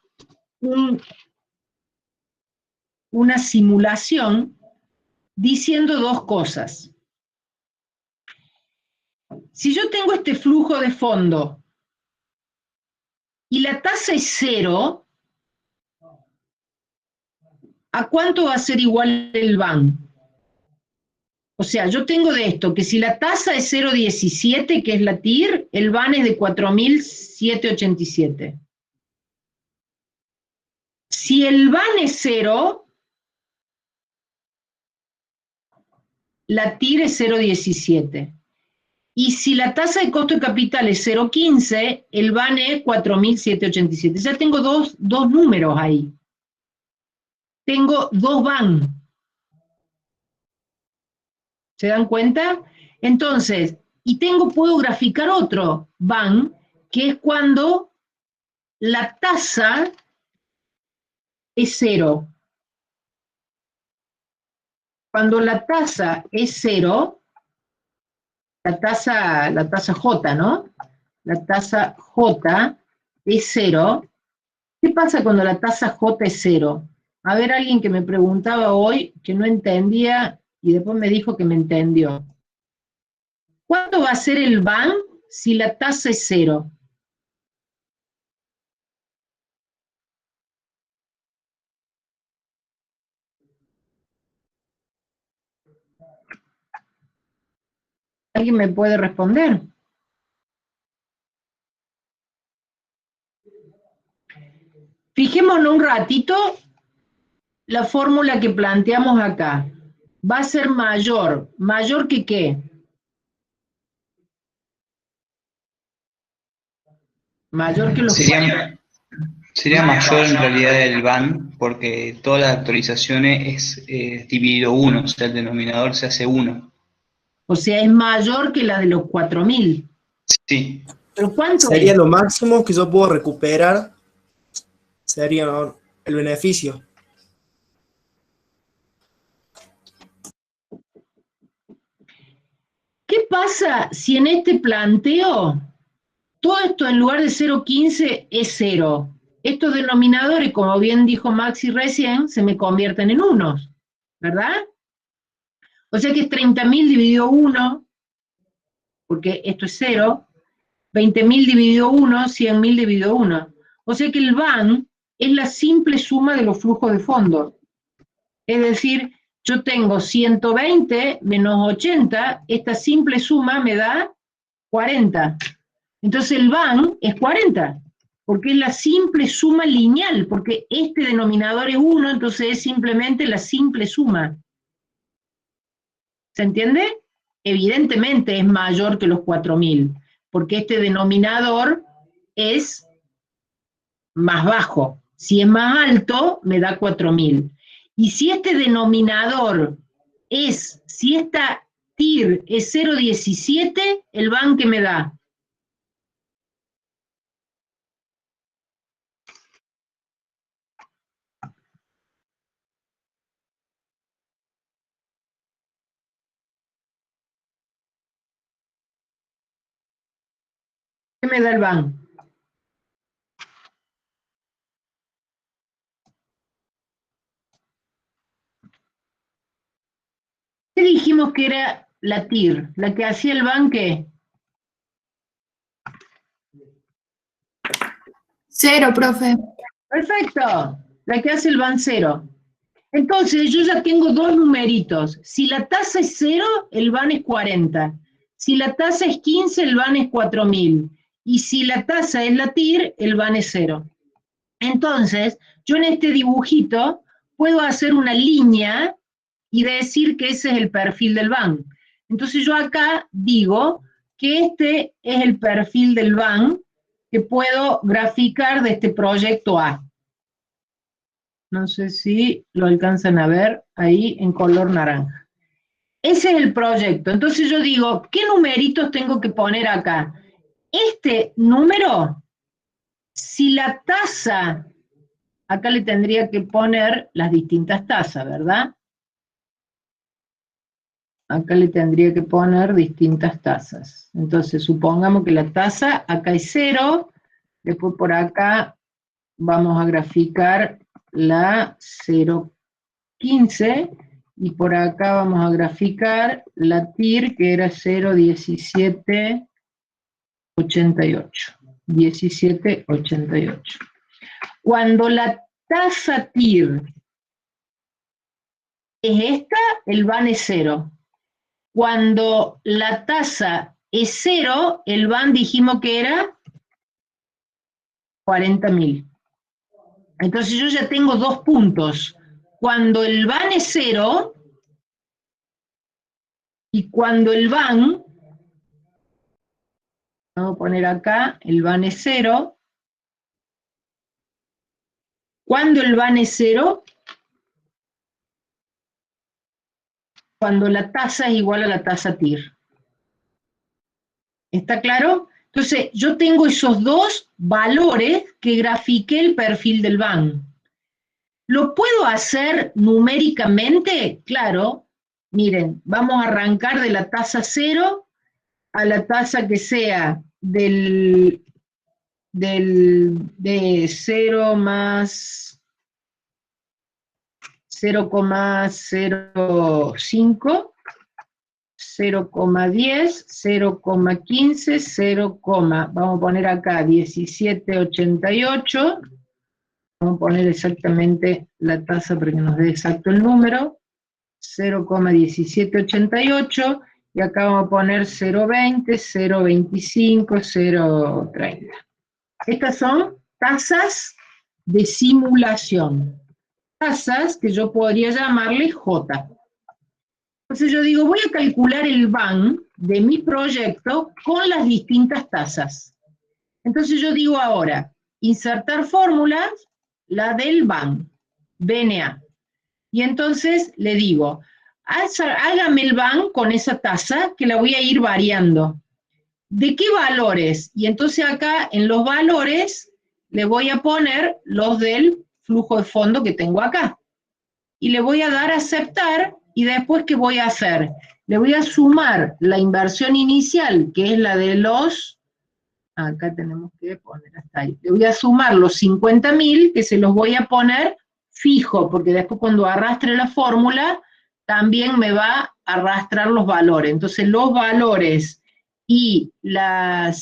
una simulación diciendo dos cosas. Si yo tengo este flujo de fondo y la tasa es 0, ¿a cuánto va a ser igual el BAN? O sea, yo tengo de esto, que si la tasa es 0,17, que es la TIR, el BAN es de 4.787. Si el BAN es 0, la TIR es 0,17. Y si la tasa de costo de capital es 0,15, el BAN es 4.787. Ya tengo dos números ahí. Tengo dos BAN. ¿Se dan cuenta? Entonces, puedo graficar otro BAN, que es cuando la tasa es 0. Cuando la tasa es 0, la tasa J, ¿no? La tasa J es 0. ¿Qué pasa cuando la tasa J es 0? A ver, alguien que me preguntaba hoy que no entendía y después me dijo que me entendió. ¿Cuánto va a ser el BAN si la tasa es 0? ¿Alguien me puede responder? Fijémonos un ratito la fórmula que planteamos acá. Va a ser mayor. ¿Mayor que qué? Mayor que los... Sería mayor en realidad el BAN, porque todas las actualizaciones es dividido 1, o sea, el denominador se hace 1. O sea, es mayor que la de los 4.000. Sí. ¿Pero cuánto sería es? lo máximo que yo puedo recuperar, sería, ¿no?, el beneficio. ¿Qué pasa si en este planteo todo esto en lugar de 0,15 es 0? Estos denominadores, como bien dijo Maxi recién, se me convierten en unos, ¿verdad? O sea que es 30.000 dividido 1, porque esto es 0, 20.000 dividido 1, 100.000 dividido 1. O sea que el BAN es la simple suma de los flujos de fondo. Es decir, yo tengo 120 menos 80, esta simple suma me da 40. Entonces el BAN es 40, porque es la simple suma lineal, porque este denominador es 1, entonces es simplemente la simple suma. ¿Se entiende? Evidentemente es mayor que los 4.000, porque este denominador es más bajo. Si es más alto, me da 4.000. Y si este denominador si esta TIR es 0,17, el BAN que me da me da el BAN? ¿Qué dijimos que era la TIR? La que hacía el BAN, ¿qué? 0, profe. Perfecto, la que hace el BAN 0. Entonces yo ya tengo dos numeritos. Si la tasa es 0, el BAN es 40. Si la tasa es 15, el BAN es 4000. Y si la tasa es la TIR, el BAN es 0. Entonces, yo en este dibujito puedo hacer una línea y decir que ese es el perfil del BAN. Entonces yo acá digo que este es el perfil del BAN que puedo graficar de este proyecto A. No sé si lo alcanzan a ver ahí en color naranja. Ese es el proyecto. Entonces yo digo, ¿qué numeritos tengo que poner acá? Este número, si la tasa, acá le tendría que poner las distintas tasas, ¿verdad? Acá le tendría que poner distintas tasas. Entonces supongamos que la tasa acá es 0, después por acá vamos a graficar la 0,15, y por acá vamos a graficar la TIR, que era 0,1788. 1788. Cuando la tasa TIR es esta, el BAN es 0. Cuando la tasa es 0, el BAN dijimos que era 40.000. Entonces yo ya tengo dos puntos. Cuando el BAN es 0 y cuando el BAN, vamos a poner acá, el BAN es 0. Cuando el BAN es 0, cuando la tasa es igual a la tasa TIR. ¿Está claro? Entonces, yo tengo esos dos valores que grafiqué el perfil del BAN. ¿Lo puedo hacer numéricamente? Claro. Miren, vamos a arrancar de la tasa 0 a la tasa que sea de 0 más 0,05, 0,10, 0,15, 0, vamos a poner acá 1788, vamos a poner exactamente la tasa para que nos dé exacto el número, 0,1788, y acá vamos a poner 0,20, 0,25, 0,30. Estas son tasas de simulación. Tasas que yo podría llamarle J. Entonces yo digo, voy a calcular el BAN de mi proyecto con las distintas tasas. Entonces yo digo ahora, insertar fórmulas, la del BAN, BNA. Y entonces le digo, hágame el BAN con esa tasa que la voy a ir variando. ¿De qué valores? Y entonces acá en los valores le voy a poner los del flujo de fondo que tengo acá. Y le voy a dar a aceptar, y después ¿qué voy a hacer? Le voy a sumar la inversión inicial, que es la de los, acá tenemos que poner hasta ahí, le voy a sumar los 50.000, que se los voy a poner fijo, porque después cuando arrastre la fórmula, también me va a arrastrar los valores. Entonces los valores y la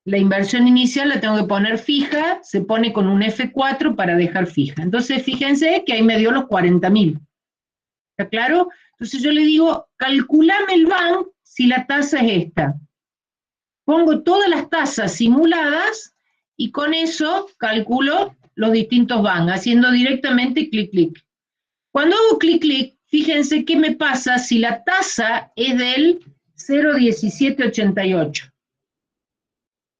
inversión inicial la tengo que poner fija, se pone con un F4 para dejar fija. Entonces fíjense que ahí me dio los 40.000. ¿Está claro? Entonces yo le digo, calculame el BAN si la tasa es esta. Pongo todas las tasas simuladas y con eso calculo los distintos BAN, haciendo directamente clic, clic. Cuando hago clic, clic, fíjense qué me pasa si la tasa es del 0,1788.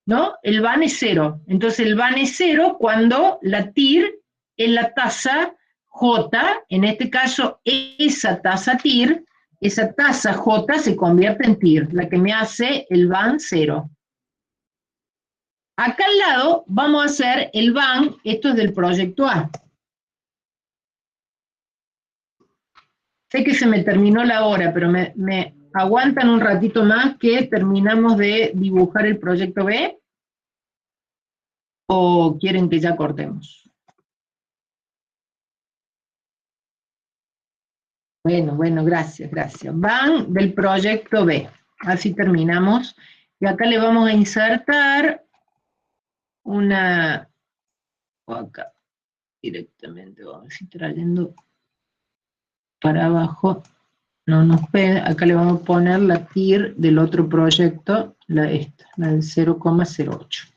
¿No? El BAN es 0. Entonces el BAN es 0 cuando la TIR es la tasa J, en este caso esa tasa TIR, esa tasa J se convierte en TIR, la que me hace el BAN 0. Acá al lado vamos a hacer el BAN, esto es del proyecto A. Sé que se me terminó la hora, pero ¿Aguantan un ratito más que terminamos de dibujar el proyecto B? ¿O quieren que ya cortemos? Bueno, gracias. Van del proyecto B. Así terminamos. Y acá le vamos a insertar una... o acá, directamente, vamos a ver si trayendo para abajo. No nos pega. Acá le vamos a poner la TIR del otro proyecto, la del 0,08.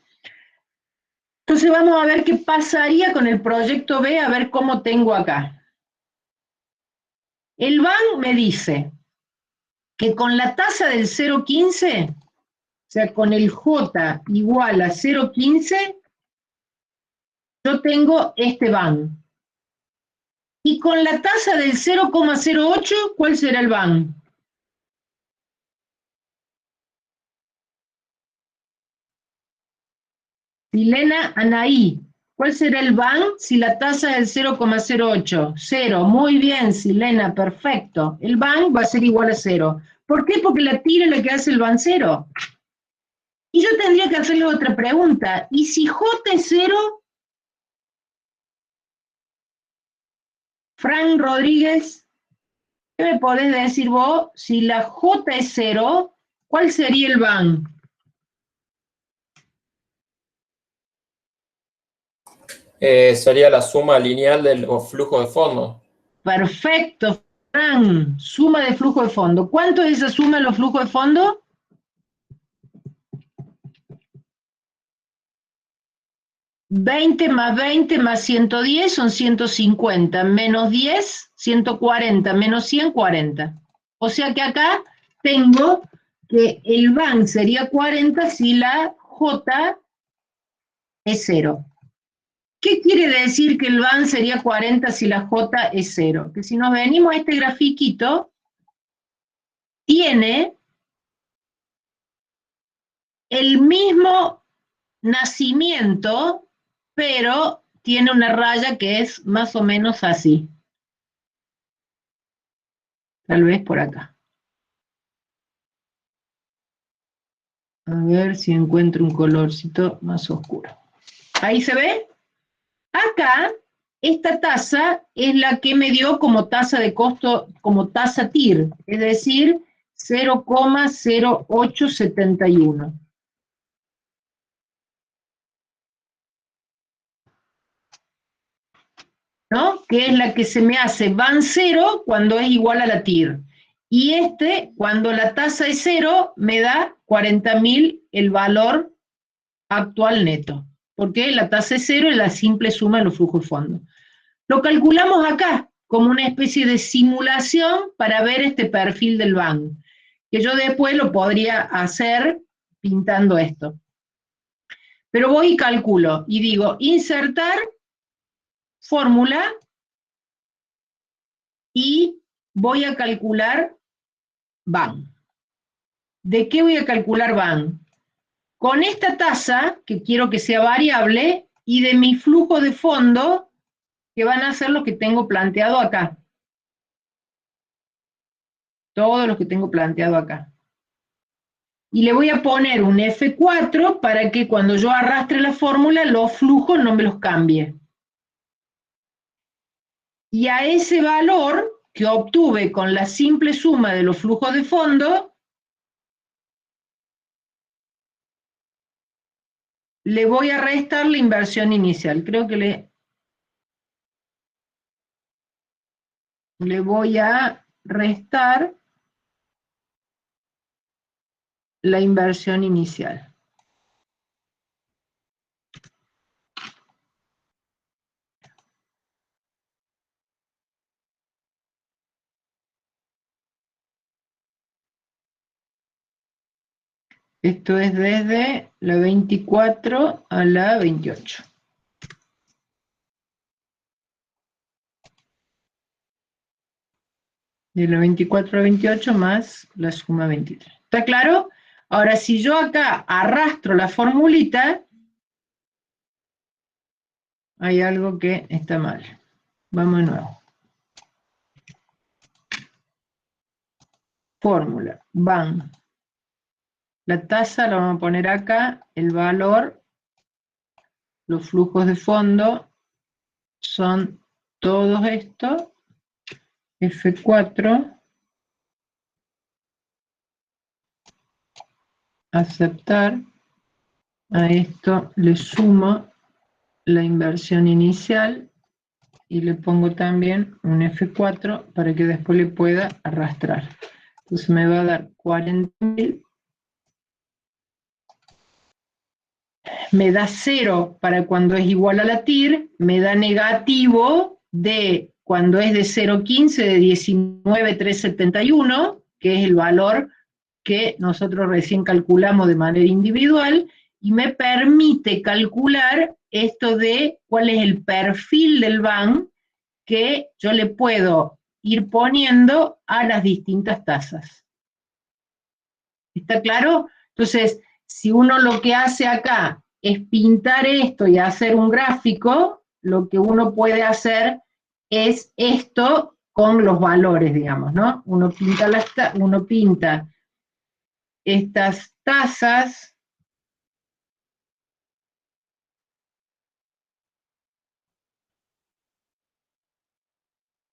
Entonces vamos a ver qué pasaría con el proyecto B, a ver cómo tengo acá. El BAN me dice que con la tasa del 0,15, o sea, con el J igual a 0,15, yo tengo este BAN. Y con la tasa del 0,08, ¿cuál será el BAN? Silena Anaí, ¿cuál será el BAN si la tasa es el 0,08? 0, muy bien, Silena, perfecto. El BAN va a ser igual a 0. ¿Por qué? Porque la TIR es la que hace el BAN 0. Y yo tendría que hacerle otra pregunta. ¿Y si J es 0? Frank Rodríguez, ¿qué me podés decir vos? Si la J es 0, ¿cuál sería el BAN? Sería la suma lineal del flujo de fondo. Perfecto, Frank. Suma de flujo de fondo. ¿Cuánto es esa suma de los flujos de fondo? 20 más 20 más 110 son 150, menos 10, 140, menos 100, 40. O sea que acá tengo que el BAN sería 40 si la J es 0. ¿Qué quiere decir que el BAN sería 40 si la J es 0? Que si nos venimos a este grafiquito, tiene el mismo nacimiento, pero tiene una raya que es más o menos así. Tal vez por acá. A ver si encuentro un colorcito más oscuro. ¿Ahí se ve? Acá, esta tasa es la que me dio como tasa de costo, como tasa TIR, es decir, 0,0871. ¿No? Que es la que se me hace BAN 0 cuando es igual a la TIR. Y cuando la tasa es 0, me da 40.000 el valor actual neto. Porque la tasa es 0 es la simple suma de los flujos de fondo. Lo calculamos acá, como una especie de simulación para ver este perfil del BAN, que yo después lo podría hacer pintando esto. Pero voy y calculo, y digo, insertar fórmula, y voy a calcular BAN. ¿De qué voy a calcular BAN? Con esta tasa, que quiero que sea variable, y de mi flujo de fondo, que van a ser los que tengo planteado acá. Todos los que tengo planteado acá. Y le voy a poner un F4 para que cuando yo arrastre la fórmula, los flujos no me los cambie. Y a ese valor que obtuve con la simple suma de los flujos de fondo, le voy a restar la inversión inicial. Creo que le voy a restar la inversión inicial. Esto es desde la 24 a la 28. De la 24 a la 28 más la suma 23. ¿Está claro? Ahora, si yo acá arrastro la formulita, hay algo que está mal. Vamos de nuevo. fórmula, van. La tasa la vamos a poner acá, el valor, los flujos de fondo son todos estos, F4, aceptar, a esto le sumo la inversión inicial y le pongo también un F4 para que después le pueda arrastrar. Entonces me va a dar 40.000. Me da 0 para cuando es igual a la TIR, me da negativo de cuando es de 0,15 de 19.371, que es el valor que nosotros recién calculamos de manera individual, y me permite calcular esto de cuál es el perfil del BAN que yo le puedo ir poniendo a las distintas tasas. ¿Está claro? Entonces, si uno lo que hace acá es pintar esto y hacer un gráfico, lo que uno puede hacer es esto con los valores, digamos, ¿no? Uno pinta estas tasas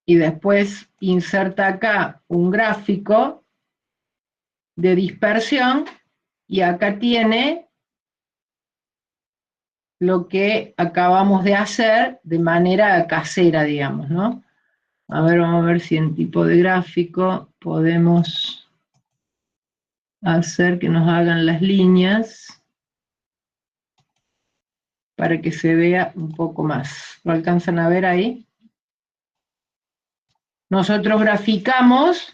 y después inserta acá un gráfico de dispersión y acá tiene lo que acabamos de hacer de manera casera, digamos, ¿no? A ver, vamos a ver si en tipo de gráfico podemos hacer que nos hagan las líneas para que se vea un poco más. ¿Lo alcanzan a ver ahí? Nosotros graficamos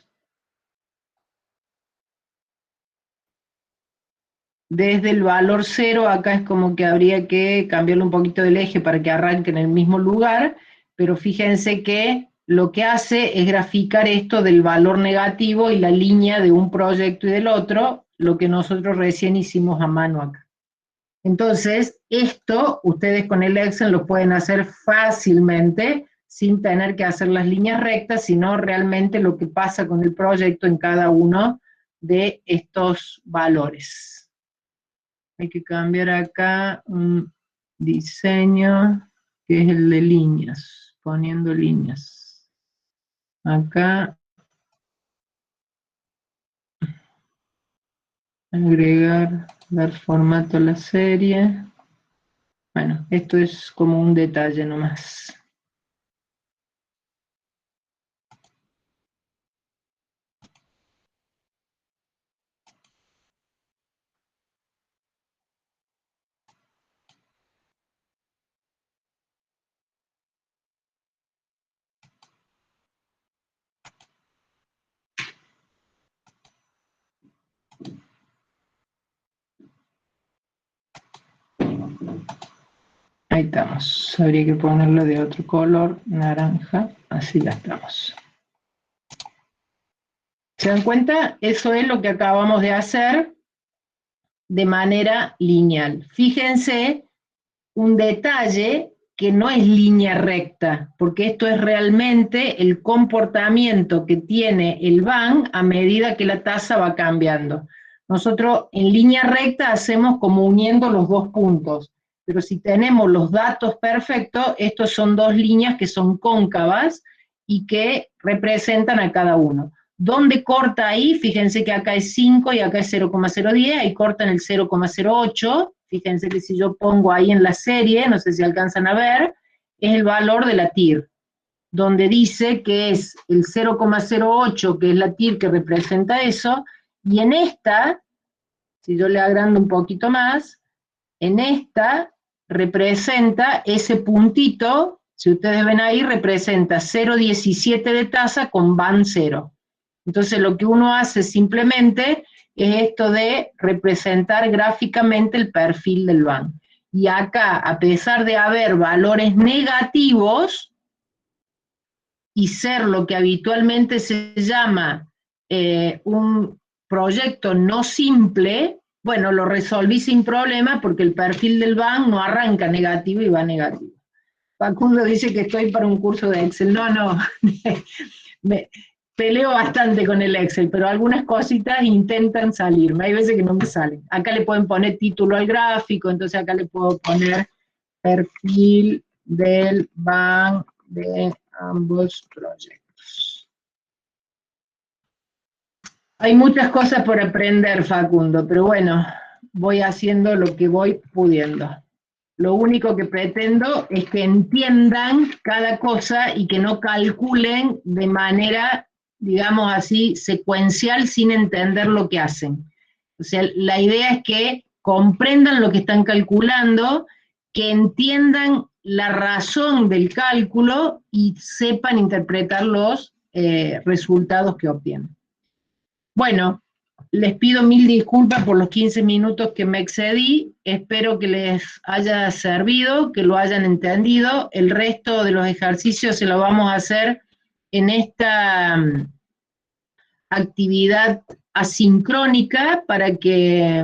desde el valor 0, acá es como que habría que cambiarle un poquito del eje para que arranque en el mismo lugar, pero fíjense que lo que hace es graficar esto del valor negativo y la línea de un proyecto y del otro, lo que nosotros recién hicimos a mano acá. Entonces, esto ustedes con el Excel lo pueden hacer fácilmente, sin tener que hacer las líneas rectas, sino realmente lo que pasa con el proyecto en cada uno de estos valores. Hay que cambiar acá un diseño que es el de líneas, poniendo líneas. Acá, agregar, dar formato a la serie. Bueno, esto es como un detalle nomás. Ahí estamos, habría que ponerlo de otro color, naranja, así ya estamos. ¿Se dan cuenta? Eso es lo que acabamos de hacer de manera lineal. Fíjense un detalle que no es línea recta, porque esto es realmente el comportamiento que tiene el BAN a medida que la tasa va cambiando. Nosotros en línea recta hacemos como uniendo los dos puntos, pero si tenemos los datos perfectos, estos son dos líneas que son cóncavas y que representan a cada uno. ¿Dónde corta ahí? Fíjense que acá es 5 y acá es 0,010, ahí corta en el 0,08, fíjense que si yo pongo ahí en la serie, no sé si alcanzan a ver, es el valor de la TIR, donde dice que es el 0,08, que es la TIR que representa eso, y en esta, si yo le agrando un poquito más, en esta representa ese puntito, si ustedes ven ahí, representa 0,17 de tasa con BAN 0. Entonces lo que uno hace simplemente es esto de representar gráficamente el perfil del BAN. Y acá, a pesar de haber valores negativos y ser lo que habitualmente se llama un proyecto no simple, bueno, lo resolví sin problema porque el perfil del BAN no arranca negativo y va negativo. Facundo dice que estoy para un curso de Excel. No, no. peleo bastante con el Excel, pero algunas cositas intentan salirme, hay veces que no me salen. Acá le pueden poner título al gráfico, entonces acá le puedo poner perfil del BAN de ambos proyectos. Hay muchas cosas por aprender, Facundo, pero bueno, voy haciendo lo que voy pudiendo. Lo único que pretendo es que entiendan cada cosa y que no calculen de manera, digamos así, secuencial sin entender lo que hacen. O sea, la idea es que comprendan lo que están calculando, que entiendan la razón del cálculo y sepan interpretar los resultados que obtienen. Bueno, les pido 1000 disculpas por los 15 minutos que me excedí, espero que les haya servido, que lo hayan entendido. El resto de los ejercicios se lo vamos a hacer en esta actividad asincrónica para que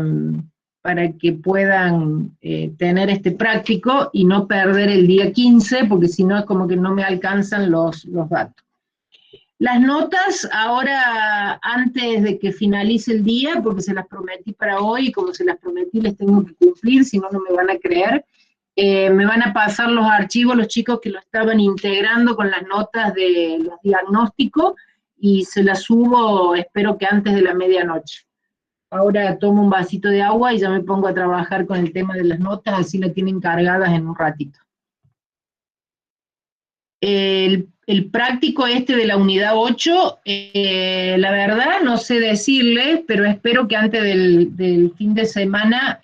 puedan tener este práctico y no perder el día 15, porque si no es como que no me alcanzan los datos. Las notas, ahora, antes de que finalice el día, porque se las prometí para hoy, y como se las prometí les tengo que cumplir, si no, no me van a creer, me van a pasar los archivos los chicos que lo estaban integrando con las notas de los diagnósticos, y se las subo, espero que antes de la medianoche. Ahora tomo un vasito de agua y ya me pongo a trabajar con el tema de las notas, así la tienen cargadas en un ratito. El práctico este de la unidad 8, la verdad no sé decirles, pero espero que antes del fin de semana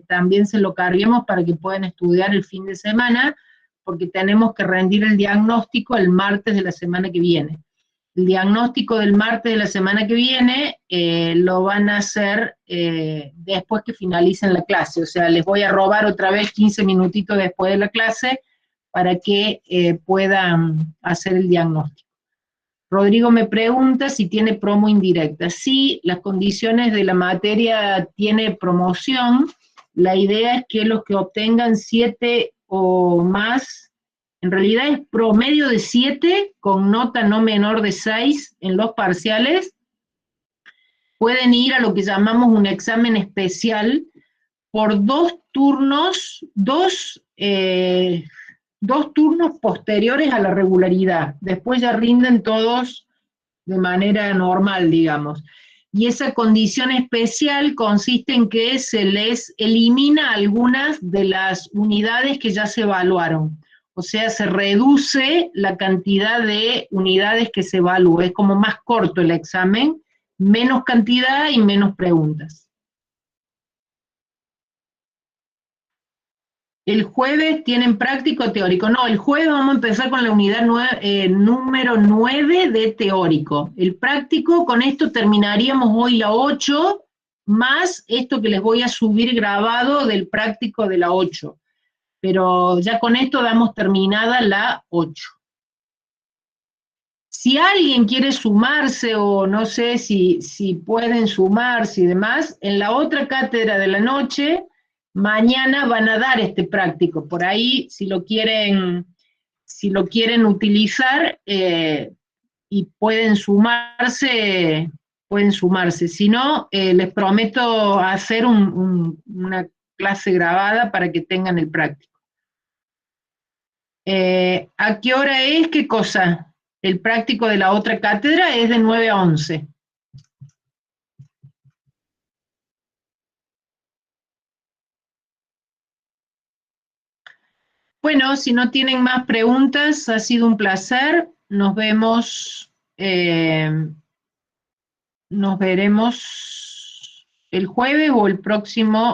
también se lo carguemos para que puedan estudiar el fin de semana, porque tenemos que rendir el diagnóstico el martes de la semana que viene. El diagnóstico del martes de la semana que viene lo van a hacer después que finalicen la clase, o sea, les voy a robar otra vez 15 minutitos después de la clase, para que puedan hacer el diagnóstico. Rodrigo me pregunta si tiene promo indirecta. Sí, las condiciones de la materia tiene promoción. La idea es que los que obtengan 7 o más, en realidad es promedio de 7 con nota no menor de 6 en los parciales, pueden ir a lo que llamamos un examen especial por 2 turnos, dos turnos posteriores a la regularidad, después ya rinden todos de manera normal, digamos. Y esa condición especial consiste en que se les elimina algunas de las unidades que ya se evaluaron. O sea, se reduce la cantidad de unidades que se evalúa. Es como más corto el examen, menos cantidad y menos preguntas. ¿El jueves tienen práctico o teórico? No, el jueves vamos a empezar con la unidad número 9 de teórico. El práctico, con esto terminaríamos hoy la 8, más esto que les voy a subir grabado del práctico de la 8. Pero ya con esto damos terminada la 8. Si alguien quiere sumarse, o no sé si pueden sumarse y demás, en la otra cátedra de la noche, mañana van a dar este práctico. Por ahí, si lo quieren utilizar y pueden sumarse, Si no, les prometo hacer una clase grabada para que tengan el práctico. ¿A qué hora es? ¿Qué cosa? El práctico de la otra cátedra es de 9 a 11. Bueno, si no tienen más preguntas, ha sido un placer. Nos vemos, nos veremos el jueves o el próximo